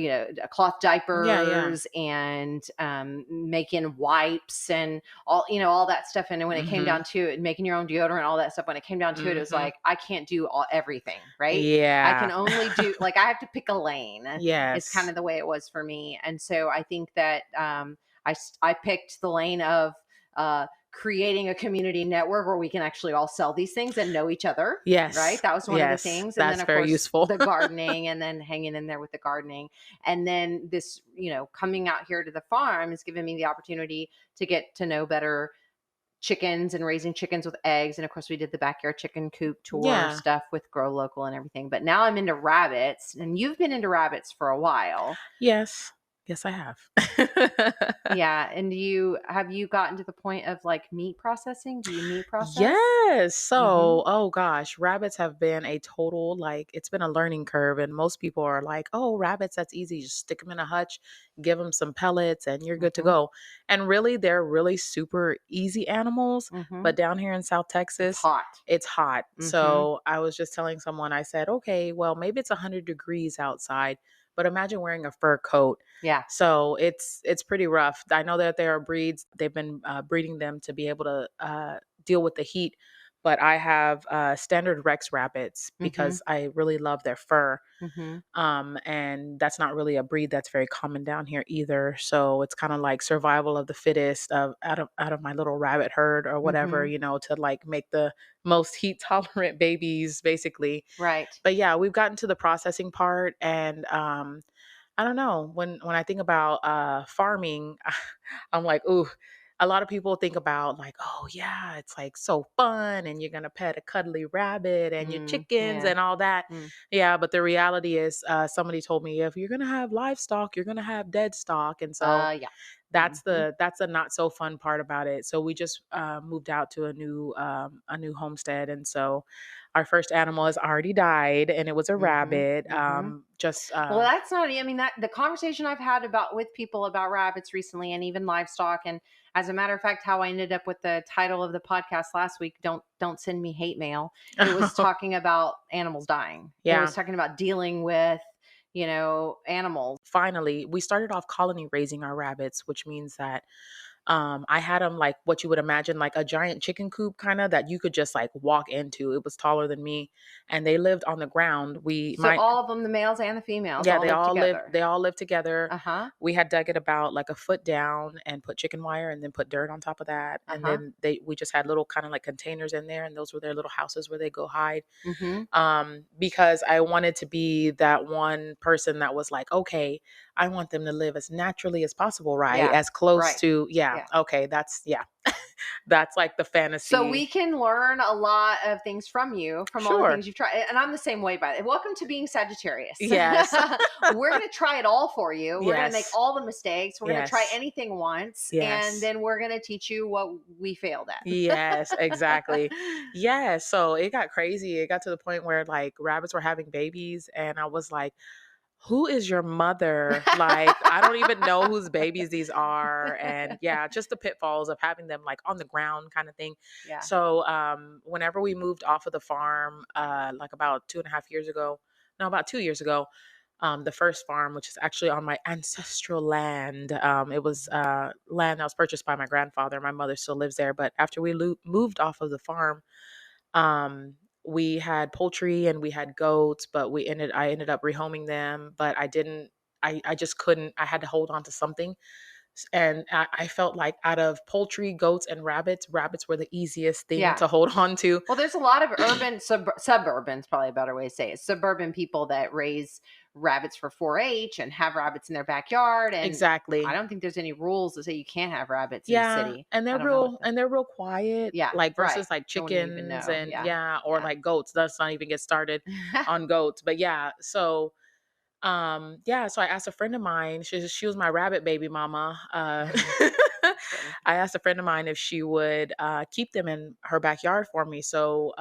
cloth Yeah. Yeah. diapers and making wipes and all that stuff. And then when it came Mhm. down to it, making your own deodorant, all that stuff, when it came down to it, it was Mhm. like, I can't do everything, right? I Yeah. can only do like I have to pick a lane. Is kind Yes. of the way it was for me, and so I think that I picked the lane of creating a community network where we can actually all sell these things and know each other. Right, Yes. that was one of the Yes. things, and then That's of very course useful. the gardening, and then hanging in there with the gardening, and then this, coming out here to the farm has given me the opportunity to get to know better chickens and raising chickens with eggs. And of course, we did the backyard chicken coop tour Yeah. stuff with Grow Local and everything. But now I'm into rabbits, and you've been into rabbits for a while. Yes. Yes, I have. Yeah. And have you gotten to the point of like meat processing? Do you meat process? Yes. Mm-hmm. So, oh gosh, rabbits have been a total, like, it's been a learning curve. And most people are like, oh, rabbits, that's easy. Just stick them in a hutch, give them some pellets, and you're good to Mm-hmm. go. And really, they're really super easy animals. Mm-hmm. But down here in South It's Texas, hot. it's hot. Mm-hmm. So, I was just telling someone, I said, okay, well, maybe it's 100 degrees outside, but imagine wearing a fur coat. Yeah. So it's pretty rough. I know that there are breeds, they've been breeding them to be able to deal with the heat, but I have standard Rex rabbits Mhm. because I really love their fur. Mhm. And that's not really a breed that's very common down here either. So it's kind of like survival of the fittest of out of my little rabbit herd or whatever, Mhm. to like make the most heat tolerant babies, basically. Right. But yeah, we've gotten to the processing part, and I don't know. When I think about farming, I'm like, ooh. A lot of people think about like, oh yeah, it's like so fun, and you're gonna pet a cuddly rabbit and your chickens Yeah. and all that. Mm. Yeah, but the reality is, somebody told me if you're gonna have livestock, you're gonna have dead stock, and so Yeah. that's Mhm. the not so fun part about it. So we just moved out to a new homestead, and so our first animal has already died, and it was a Mhm. rabbit. Mhm. Just Well, that's not, I mean, that the conversation I've had about with people about rabbits recently and even livestock, and as a matter of fact, how I ended up with the title of the podcast last week, don't send me hate mail. It was talking about animals dying. It Yeah. was talking about dealing with, animals. Finally, we started off colony raising our rabbits, which means that I had them like what you would imagine, like a giant chicken coop, kind of that you could just like walk into. It was taller than me, and they lived on the ground. So all of them, the males and the females, Yeah, all live they together. all live together. Uh-huh. We had dug it about like a foot down and put chicken wire and then put dirt on top of that. And Uh-huh. then we just had little kind of like containers in there, and those were their little houses where they go hide. Mhm. Because I wanted to be that one person that was like, okay, I want them to live as naturally as possible, right? Yeah. As close Right. to, yeah, Yeah. okay, that's, yeah, that's like the So we fantasy. can learn a lot of things from you, from all the Sure. things you've tried. And I'm the same way, by it. Welcome to being Sagittarius. Yes. We're going to try it all for you. We're going to make Yes. all the mistakes. We're going to try Yes. anything once, and Yes. then we're going to teach you what we failed Yes, at. exactly. Yeah, so it got crazy. It got to the point where like rabbits were having babies, and I was like, "Who is your mother?" Like, I don't even know whose babies these are. And yeah, just the pitfalls of having them like on the ground kind of thing. Yeah. So whenever we moved off of the farm, like about 2.5 years ago, no, about 2 years ago, the first farm, which is actually on my ancestral land. It was land that was purchased by my grandfather. My mother still lives there, but after we moved off of the farm, um, we had poultry and we had goats, but I ended up rehoming them, but I didn't. I just couldn't. I had to hold on to something, and I felt like out of poultry, goats, and rabbits were the easiest thing Yeah. to hold on to. Well, there's a lot of urban, suburban's probably a better way to say it. Suburban people that raise rabbits for 4-H and have rabbits in their backyard. And I Exactly. don't think there's any rules that say you can't have rabbits in the Yeah, city. and I don't know what the, they're real quiet, yeah, like, right. versus, like, No one even chickens know. and Yeah. yeah, or, Yeah. like, goats. Let's not even get started on goats, but yeah, so, yeah, so I asked a friend of mine, she was my rabbit baby mama, Funny. I asked a friend of mine if she would, keep them in her backyard for me, so,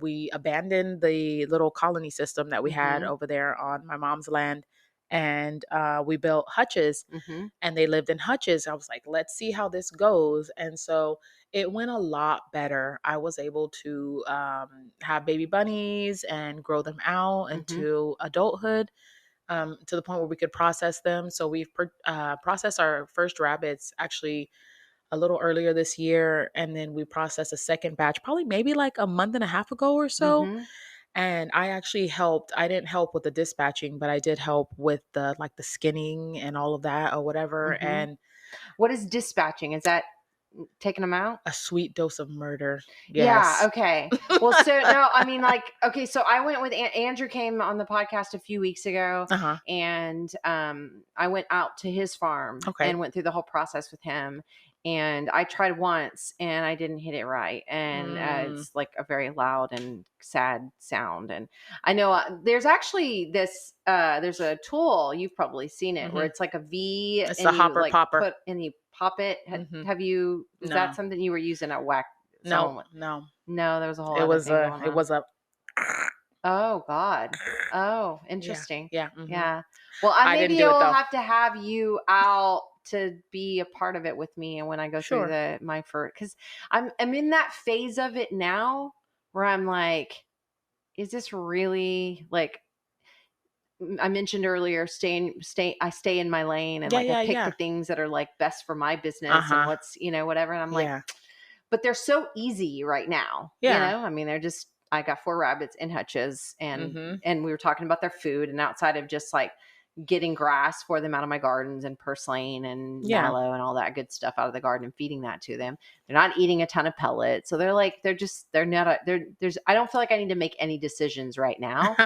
we abandoned the little colony system that we had Mm-hmm. over there on my mom's land, and, we built hutches, Mm-hmm. and they lived in hutches. I was like, let's see how this goes. And so it went a lot better. I was able to have baby bunnies and grow them out Mm-hmm. into adulthood, to the point where we could process them. So we've processed our first rabbits actually a little earlier this year. And then we processed a second batch, probably maybe like a month and a half ago or so. Mm-hmm. And I actually helped. I didn't help with the dispatching, but I did help with the like the skinning and all of that or whatever. Mm-hmm. And What is dispatching? Is that taking them out? a sweet dose of murder. Yeah. Yes. Okay. Well, so no, I mean, like, okay, so I went with Andrew came on the podcast a few weeks ago, Uh-huh. and I went out to his farm Okay. and went through the whole process with him. And I tried once and I didn't hit it right, and Mm. it's like a very loud and sad sound. And I know there's actually this there's a tool, you've probably seen it, where Mhm. it's like a V, It's the and you hopper like popper. put and you pop it. Mhm. Have you? Is that No. something you were using at whack? No. Someone, No. no, there was a whole It other was thing a going it on. was a Oh god. Oh, yeah. interesting. Yeah. Mhm. Yeah. Well, I I didn't maybe do it I'll though. have to have you out to be a part of it with me, and when I go through Sure. my first, because I'm in that phase of it now where I'm like, is this really like, I mentioned earlier, I stay in my lane, and Yeah, like I yeah, pick the yeah. things that are like best for my business and Uh-huh. what's, whatever. And I'm like, Yeah. but they're so easy right now. Yeah. I mean, I got 4 rabbits in hutches, Mhm. and we were talking about their food, and outside of just like getting grass for them out of my gardens and purslane and Yeah. mallow and all that good stuff out of the garden and feeding that to them. They're not eating a ton of pellets. So they're not, there's, I don't feel like I need to make any decisions right now.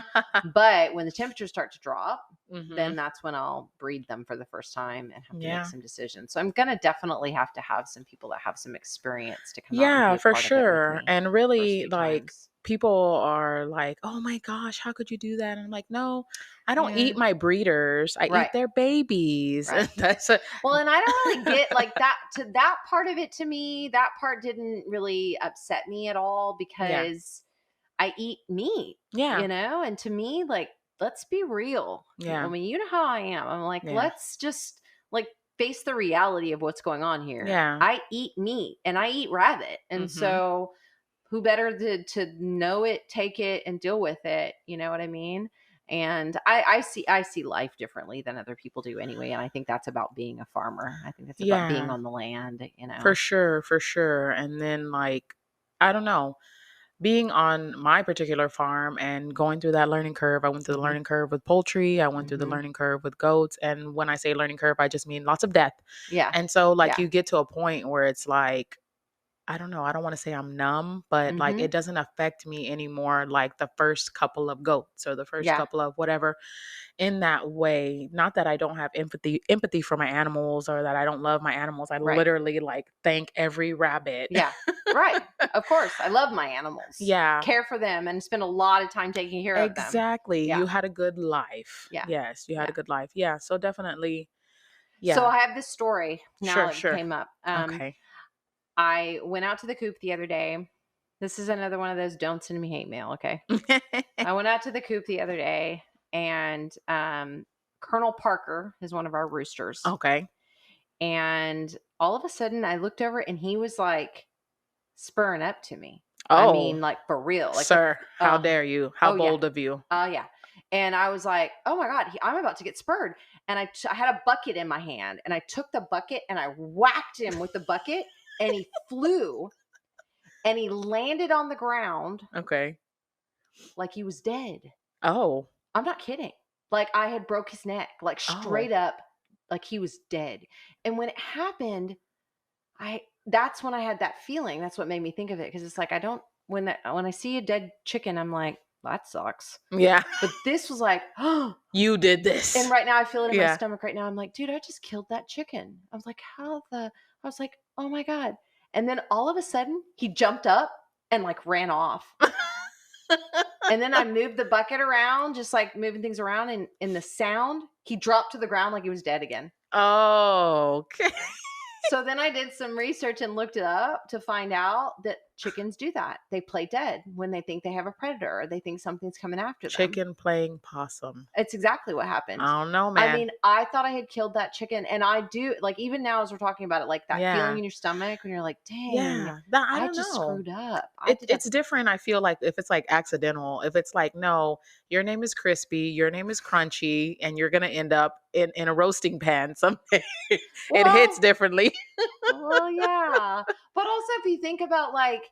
But when the temperatures start to drop, Mhm. then that's when I'll breed them for the first time and have to make Yeah. some decisions. So I'm going to definitely have to have some people that have some experience to come out and be Yeah, a for part of it with sure. me And the first really, few like, times. people are like, "Oh my gosh, how could you do that?" And I'm like, "No, I don't Yeah. eat my breeders. I Right. eat their babies." Right. And that's a Well, and I don't really get like that to that part of it. To me, that part didn't really upset me at all yeah. because I eat meat, Yeah. and to me, like, let's be real. I Yeah. mean, you know how I am. I'm like, Yeah. let's just like face the reality of what's going on here. Yeah. I eat meat and I eat rabbit. And Mhm. so who better to know it, take it, and deal with it? You know what I mean? And I see life differently than other people do anyway. And I think that's about being a farmer. I think it's about being Yeah. on the land, For sure, for sure. And then like I don't know, being on my particular farm and going through that learning curve. I went through the Hmm. learning curve with poultry, I went through the Hmm. learning curve with goats, and when I say learning curve, I just mean lots of death. Yeah. And so like Yeah. you get to a point where it's like I don't know, I don't want to say I'm numb, but like Hmm. it doesn't affect me anymore like the first couple of goats or the first Yeah. couple of whatever in that way. Not that I don't have empathy for my animals or that I don't love my animals. I Right. literally like thank every rabbit. Yeah. Right. Of course. I love my animals. Yeah, Care for them and spend a lot of time taking care of them. exactly. Yeah. You had a good life. Yeah. Yes, you had a Yeah. good life. Yeah, so definitely So yeah. I have this story now Sure, that sure. came up. Okay. I went out to the coop the other day. This is another one of those don't send me hate mail. Okay. I went out to the coop the other day, and Colonel Parker is one of our roosters. Okay. And all of a sudden I looked over and he was like spurring up to me. I Oh, mean, like for real. Like the sir, how dare you? How oh yeah. bold of you? Oh yeah. And I was like, "Oh my god, I'm about to get spurred." And I had a bucket in my hand, and I took the bucket and I whacked him with the bucket, and he flew, and he landed on the ground Okay. like he was dead. Oh. I'm not kidding. Like I had broke his neck, like Oh. straight up, like he was dead. And when it happened, I that's when I had that feeling. That's what made me think of it because it's like I don't when I see a dead chicken, I'm like, that sucks. Yeah. But this was like, oh, You did and this. right now I feel it in my Yeah. stomach right now. I'm like, dude, I just killed that chicken. I was like, I was like, oh my God. And then all of a sudden he jumped up and like ran off. And then I moved the bucket around, just like moving things around. And in the sound, he dropped to the ground like he was dead again. Oh, okay. So then I did some research and looked it up to find out that chickens do that. They play dead when they think they have a predator or they think something's coming after them. Chicken playing possum. It's exactly what happened. I don't know, I man. mean, I thought I had killed that chicken, and I do like even now as we're talking about it, like that feeling Yeah. in your stomach when you're like, dang, Yeah. That I I don't just know. screwed up. I It, did a it's different. I feel like if it's like accidental, if it's like, no, your name is crispy, your name is crunchy, and you're gonna end up in a roasting pan someday. It hits well, differently. well, yeah. But also if you think about like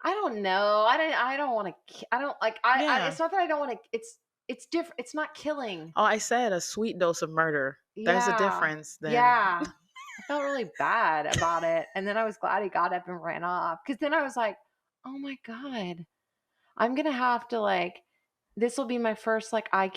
I don't know. I don't want to I don't like I Yeah. it's not that I don't want to it's different. It's not killing. Oh, I said a sweet dose of murder. There's a Yeah. difference then. Yeah. I felt really bad about it. And then I was glad he got up and ran off. Cause then I was like, oh my God, I'm gonna have to like this will be my first like I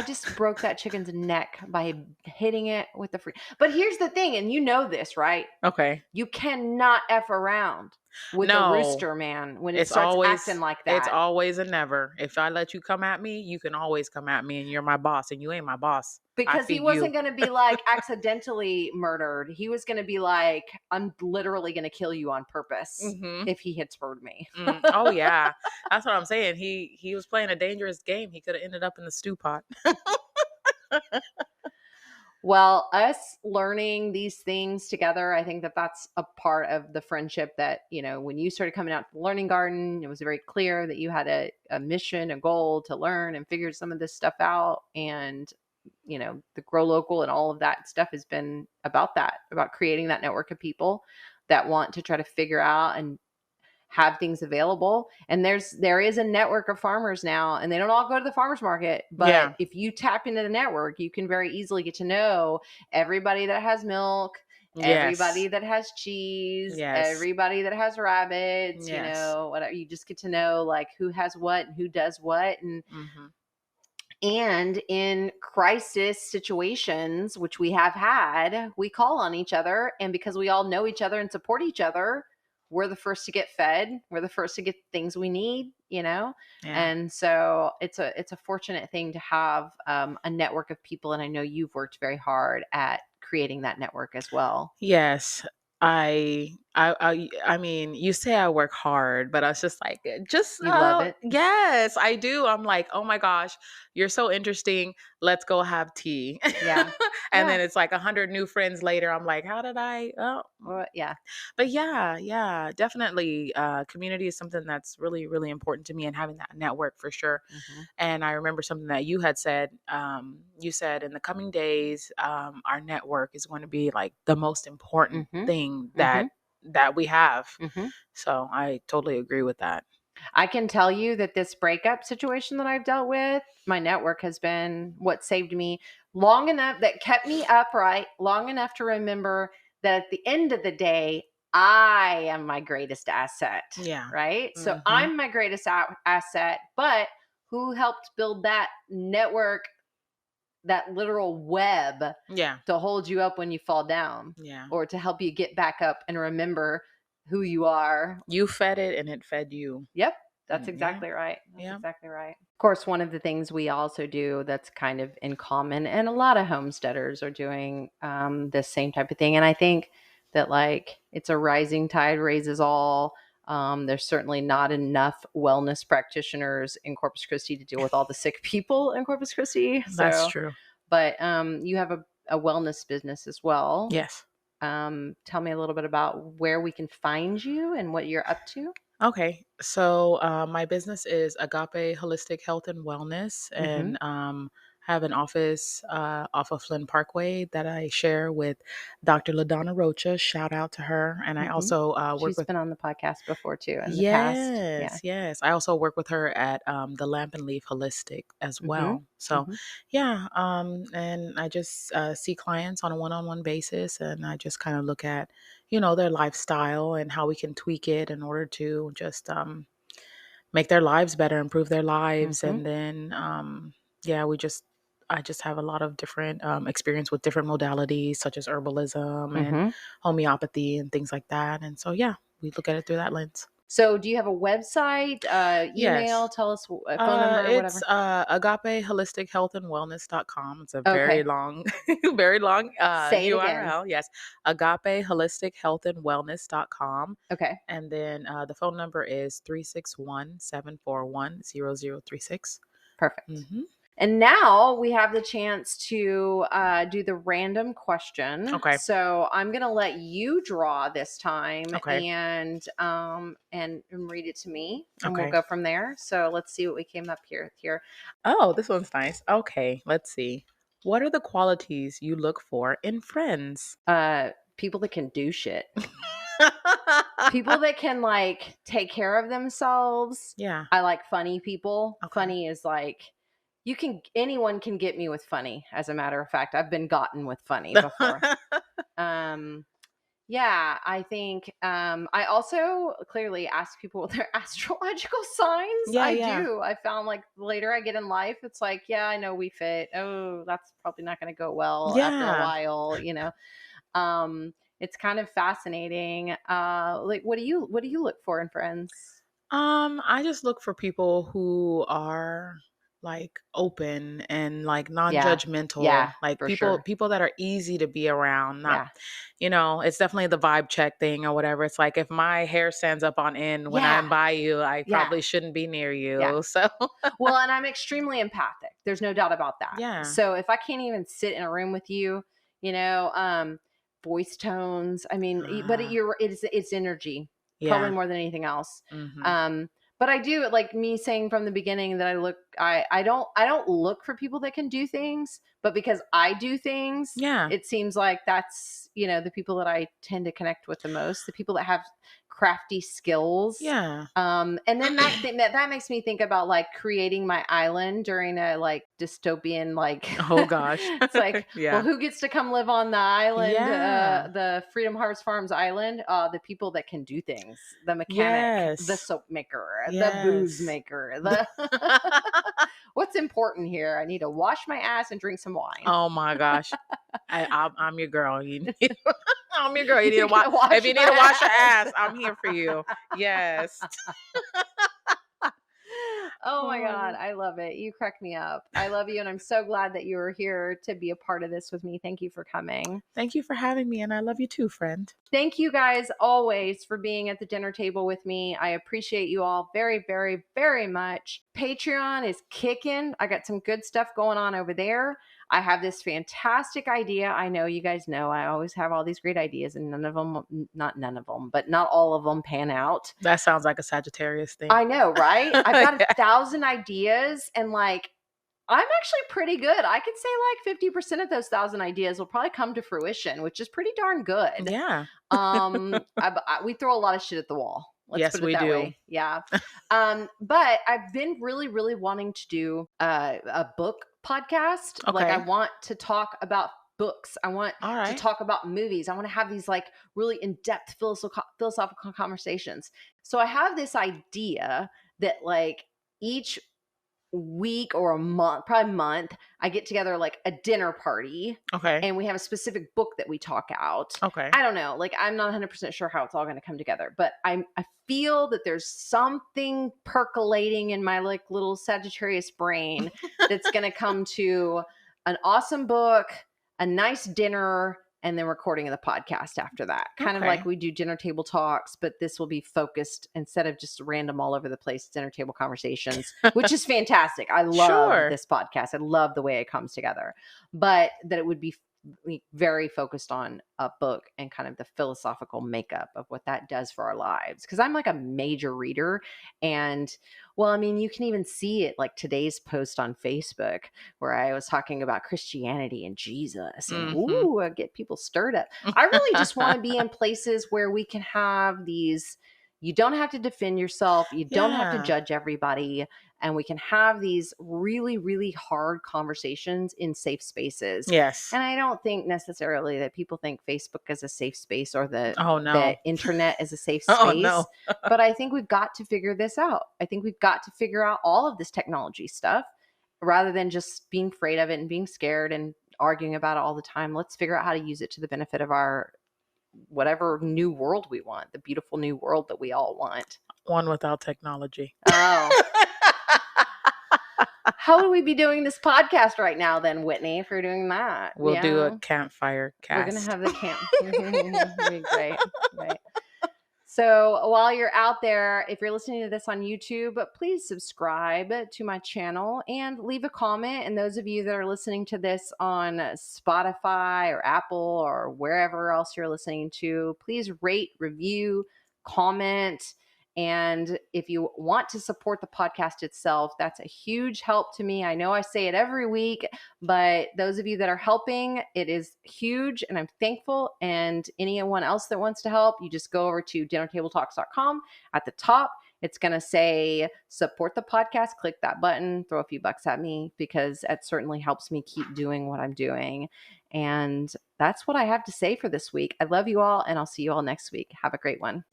just broke that chicken's neck by hitting it with the free. But here's the thing, and you know this, right? Okay. You cannot F around with a No. rooster, man, when it It's starts acting always like it's that. always a never. If I let you come at me, you can always come at me and you're my boss and you ain't my boss. I Because he feed you. wasn't going to be like accidentally murdered. He was going to be like, I'm literally going to kill you on purpose Mhm. if he had spurred me. Oh yeah. That's what I'm saying. He was playing a dangerous game. He could have ended up in the stew pot. Well, us learning these things together, I think that that's a part of the friendship that, when you started coming out to the learning garden, it was very clear that you had a mission, a goal to learn and figure some of this stuff out. And the Grow Local and all of that stuff has been about that, about creating that network of people that want to try to figure out and have things available. And there is a network of farmers now, and they don't all go to the farmers market, but Yeah. if you tap into the network, you can very easily get to know everybody that has milk, everybody Yes. that has cheese, Yes. everybody that has rabbits, Yes. whatever. You just get to know like who has what and who does what. Hmm. And in crisis situations, which we have had, we call on each other. And because we all know each other and support each other, we're the first to get fed. We're the first to get things we need. Yeah. And so it's a fortunate thing to have a network of people. And I know you've worked very hard at creating that network as well. Yes. I mean, you say I work hard, but I was just like, You love it. yes, I do. I'm like, oh my gosh, you're so interesting. Let's go have tea. Yeah. And Yeah. then it's like 100 new friends later. I'm like, how did I? Oh, Well, yeah. but yeah, definitely. Community is something that's really, really important to me, and having that network for sure. Hmm. And I remember something that you had said. You said in the coming days, our network is going to be like the most important Hmm. thing Hmm. that we have. Hmm. So I totally agree with that. I can tell you that this breakup situation that I've dealt with, my network has been what saved me long enough, that kept me upright long enough to remember that at the end of the day, I am my greatest asset, Yeah. right? So Hmm. I'm my greatest asset, but who helped build that network, that literal web Yeah. to hold you up when you fall down Yeah. or to help you get back up and remember who you are. You fed it, and it fed you. Yep, that's Yeah. exactly right. That's Yeah. exactly right. Of course, one of the things we also do that's kind of in common, and a lot of homesteaders are doing this same type of thing. And I think that like it's a rising tide raises all. There's certainly not enough wellness practitioners in Corpus Christi to deal with all the sick people in Corpus Christi. That's So, true. but you have a wellness business as well. Yes. Tell me a little bit about where we can find you and what you're up to. Okay, so my business is Agape Holistic Health and Wellness, Hmm. and have an office off of Flynn Parkway that I share with Dr. LaDonna Rocha. Shout out to her, and I Hmm. also work She's with. been on the podcast before too in the past. Yeah. Yes, yes. I also work with her at the Lamp and Leaf Holistic as Hmm. well. So, Hmm. yeah, and I just see clients on a one-on-one basis, and I just kind of look at, their lifestyle and how we can tweak it in order to just make their lives better, improve their lives, Hmm. and then, yeah, I just have a lot of different experience with different modalities such as herbalism and Hmm. homeopathy and things like that. And so, yeah, we look at it through that lens. So, do you have a website, email? Yes. Tell us a phone number, It's whatever. Agape Holistic Health and Wellness.com. It's a very Okay. long, very long Say it again. URL. Yes. Agape Holistic Health and Wellness.com. Okay. And then the phone number is 361-741-0036. Perfect. Mm-hmm. And now we have the chance to do the random question. Okay. So I'm going to let you draw this time Okay. and read it to me, and we'll Okay. go from there. So let's see what we came up here. Oh, this one's nice. Okay. Let's see. What are the qualities you look for in friends? People that can do shit. People that can like take care of themselves. Yeah. I like funny people. Okay. Funny is like anyone can get me with funny. As a matter of fact, I've been gotten with funny before. Yeah, I think I also clearly ask people what their astrological signs. Yeah, I yeah. do. I found like the later I get in life, it's like, yeah, I know we fit. Oh, that's probably not going to go well after a Yeah. while. It's kind of fascinating. Like what do you look for in friends? I just look for people who are like open and like Yeah. non-judgmental, Yeah, like for people sure. people that are easy to be around, not, Yeah. it's definitely the vibe check thing or whatever. It's like if my hair stands up on end when Yeah. I'm by you, I Yeah. probably shouldn't be near Yeah. you. So, Well, and I'm extremely empathic. There's no doubt about that. yeah. So if I can't even sit in a room with you, you know, voice tones. I mean, but Uh, it's energy, probably yeah. more than anything else. Mhm. Um, But I do, like me saying from the beginning that I don't look for people that can do things, but because I do things, Yeah. it seems like that's, the people that I tend to connect with the most, the people that have crafty skills. Yeah. And then that makes me think about like creating my island during a like dystopian, like, Oh gosh. it's like, well, Yeah. who gets to come live on the island, Yeah. the Freedom Harvest Farms island? The people that can do things, the mechanic, the Yes. soap maker, the Yes. booze maker, what's important here? I need to wash my ass and drink some wine. Oh my gosh. I'm your girl. I'm your girl. You need You're to wash. gonna wash If you need my to wash your ass. ass, I'm here for you. Yes. Oh my Oh. God. I love it. You crack me up. I love you. And I'm so glad that you were here to be a part of this with me. Thank you for coming. Thank you for having me, and I love you too, friend. Thank you guys always for being at the dinner table with me. I appreciate you all very, very, very much. Patreon is kicking. I got some good stuff going on over there. I have this fantastic idea. I know you guys know I always have all these great ideas, and not all of them pan out. That sounds like a Sagittarius thing. I know, right? I've got Yeah. 1,000 ideas, and like, I'm actually pretty good. I could say like 50% of those 1,000 ideas will probably come to fruition, which is pretty darn good. Yeah. We throw a lot of shit at the wall. Let's Yes, put it we that do. way. Yeah. But I've been really, really wanting to do a book podcast. Like, I Okay. want to talk about books. I want All to right. talk about movies. I want to have these like really in-depth philosophical conversations. So I have this idea that like each week or a month, probably month, I get together like a dinner party Okay. and we have a specific book that we talk out. Okay. I don't know. Like, I'm not 100% sure how it's all going to come together, but I feel that there's something percolating in my like little Sagittarius brain that's going to come to an awesome book, a nice dinner, and then recording of the podcast after that. Kind of Okay. like we do dinner table talks, but this will be focused instead of just random all over the place dinner table conversations, which is fantastic. I love Sure. this podcast. I love the way it comes together, but that it would be very focused on a book and kind of the philosophical makeup of what that does for our lives. Because I'm like a major reader, and well, I mean, you can even see it like today's post on Facebook where I was talking about Christianity and Jesus, and Mhm. I get people stirred up. I really just want to be in places where we can have these. You don't have to defend yourself. You don't have to Yeah. judge everybody. And we can have these really, really hard conversations in safe spaces. Yes. And I don't think necessarily that people think Facebook is a safe space or Oh the no. internet is a safe space. Oh no. But I think we've got to figure this out. I think we've got to figure out all of this technology stuff rather than just being afraid of it and being scared and arguing about it all the time. Let's figure out how to use it to the benefit of our whatever new world we want, the beautiful new world that we all want. One without technology. Oh. How would we be doing this podcast right now then, Whitney, if we're doing that? We'll do Yeah. a campfire We're cast. going to have the camp. It'd be great. Right. So while you're out there, if you're listening to this on YouTube, please subscribe to my channel and leave a comment. And those of you that are listening to this on Spotify or Apple or wherever else you're listening to, please rate, review, comment. And if you want to support the podcast itself, that's a huge help to me. I know I say it every week, but those of you that are helping, it is huge and I'm thankful. And anyone else that wants to help, you just go over to dinnertabletalks.com. At the top, it's going to say support the podcast. Click that button, throw a few bucks at me because it certainly helps me keep doing what I'm doing. And that's what I have to say for this week. I love you all and I'll see you all next week. Have a great one.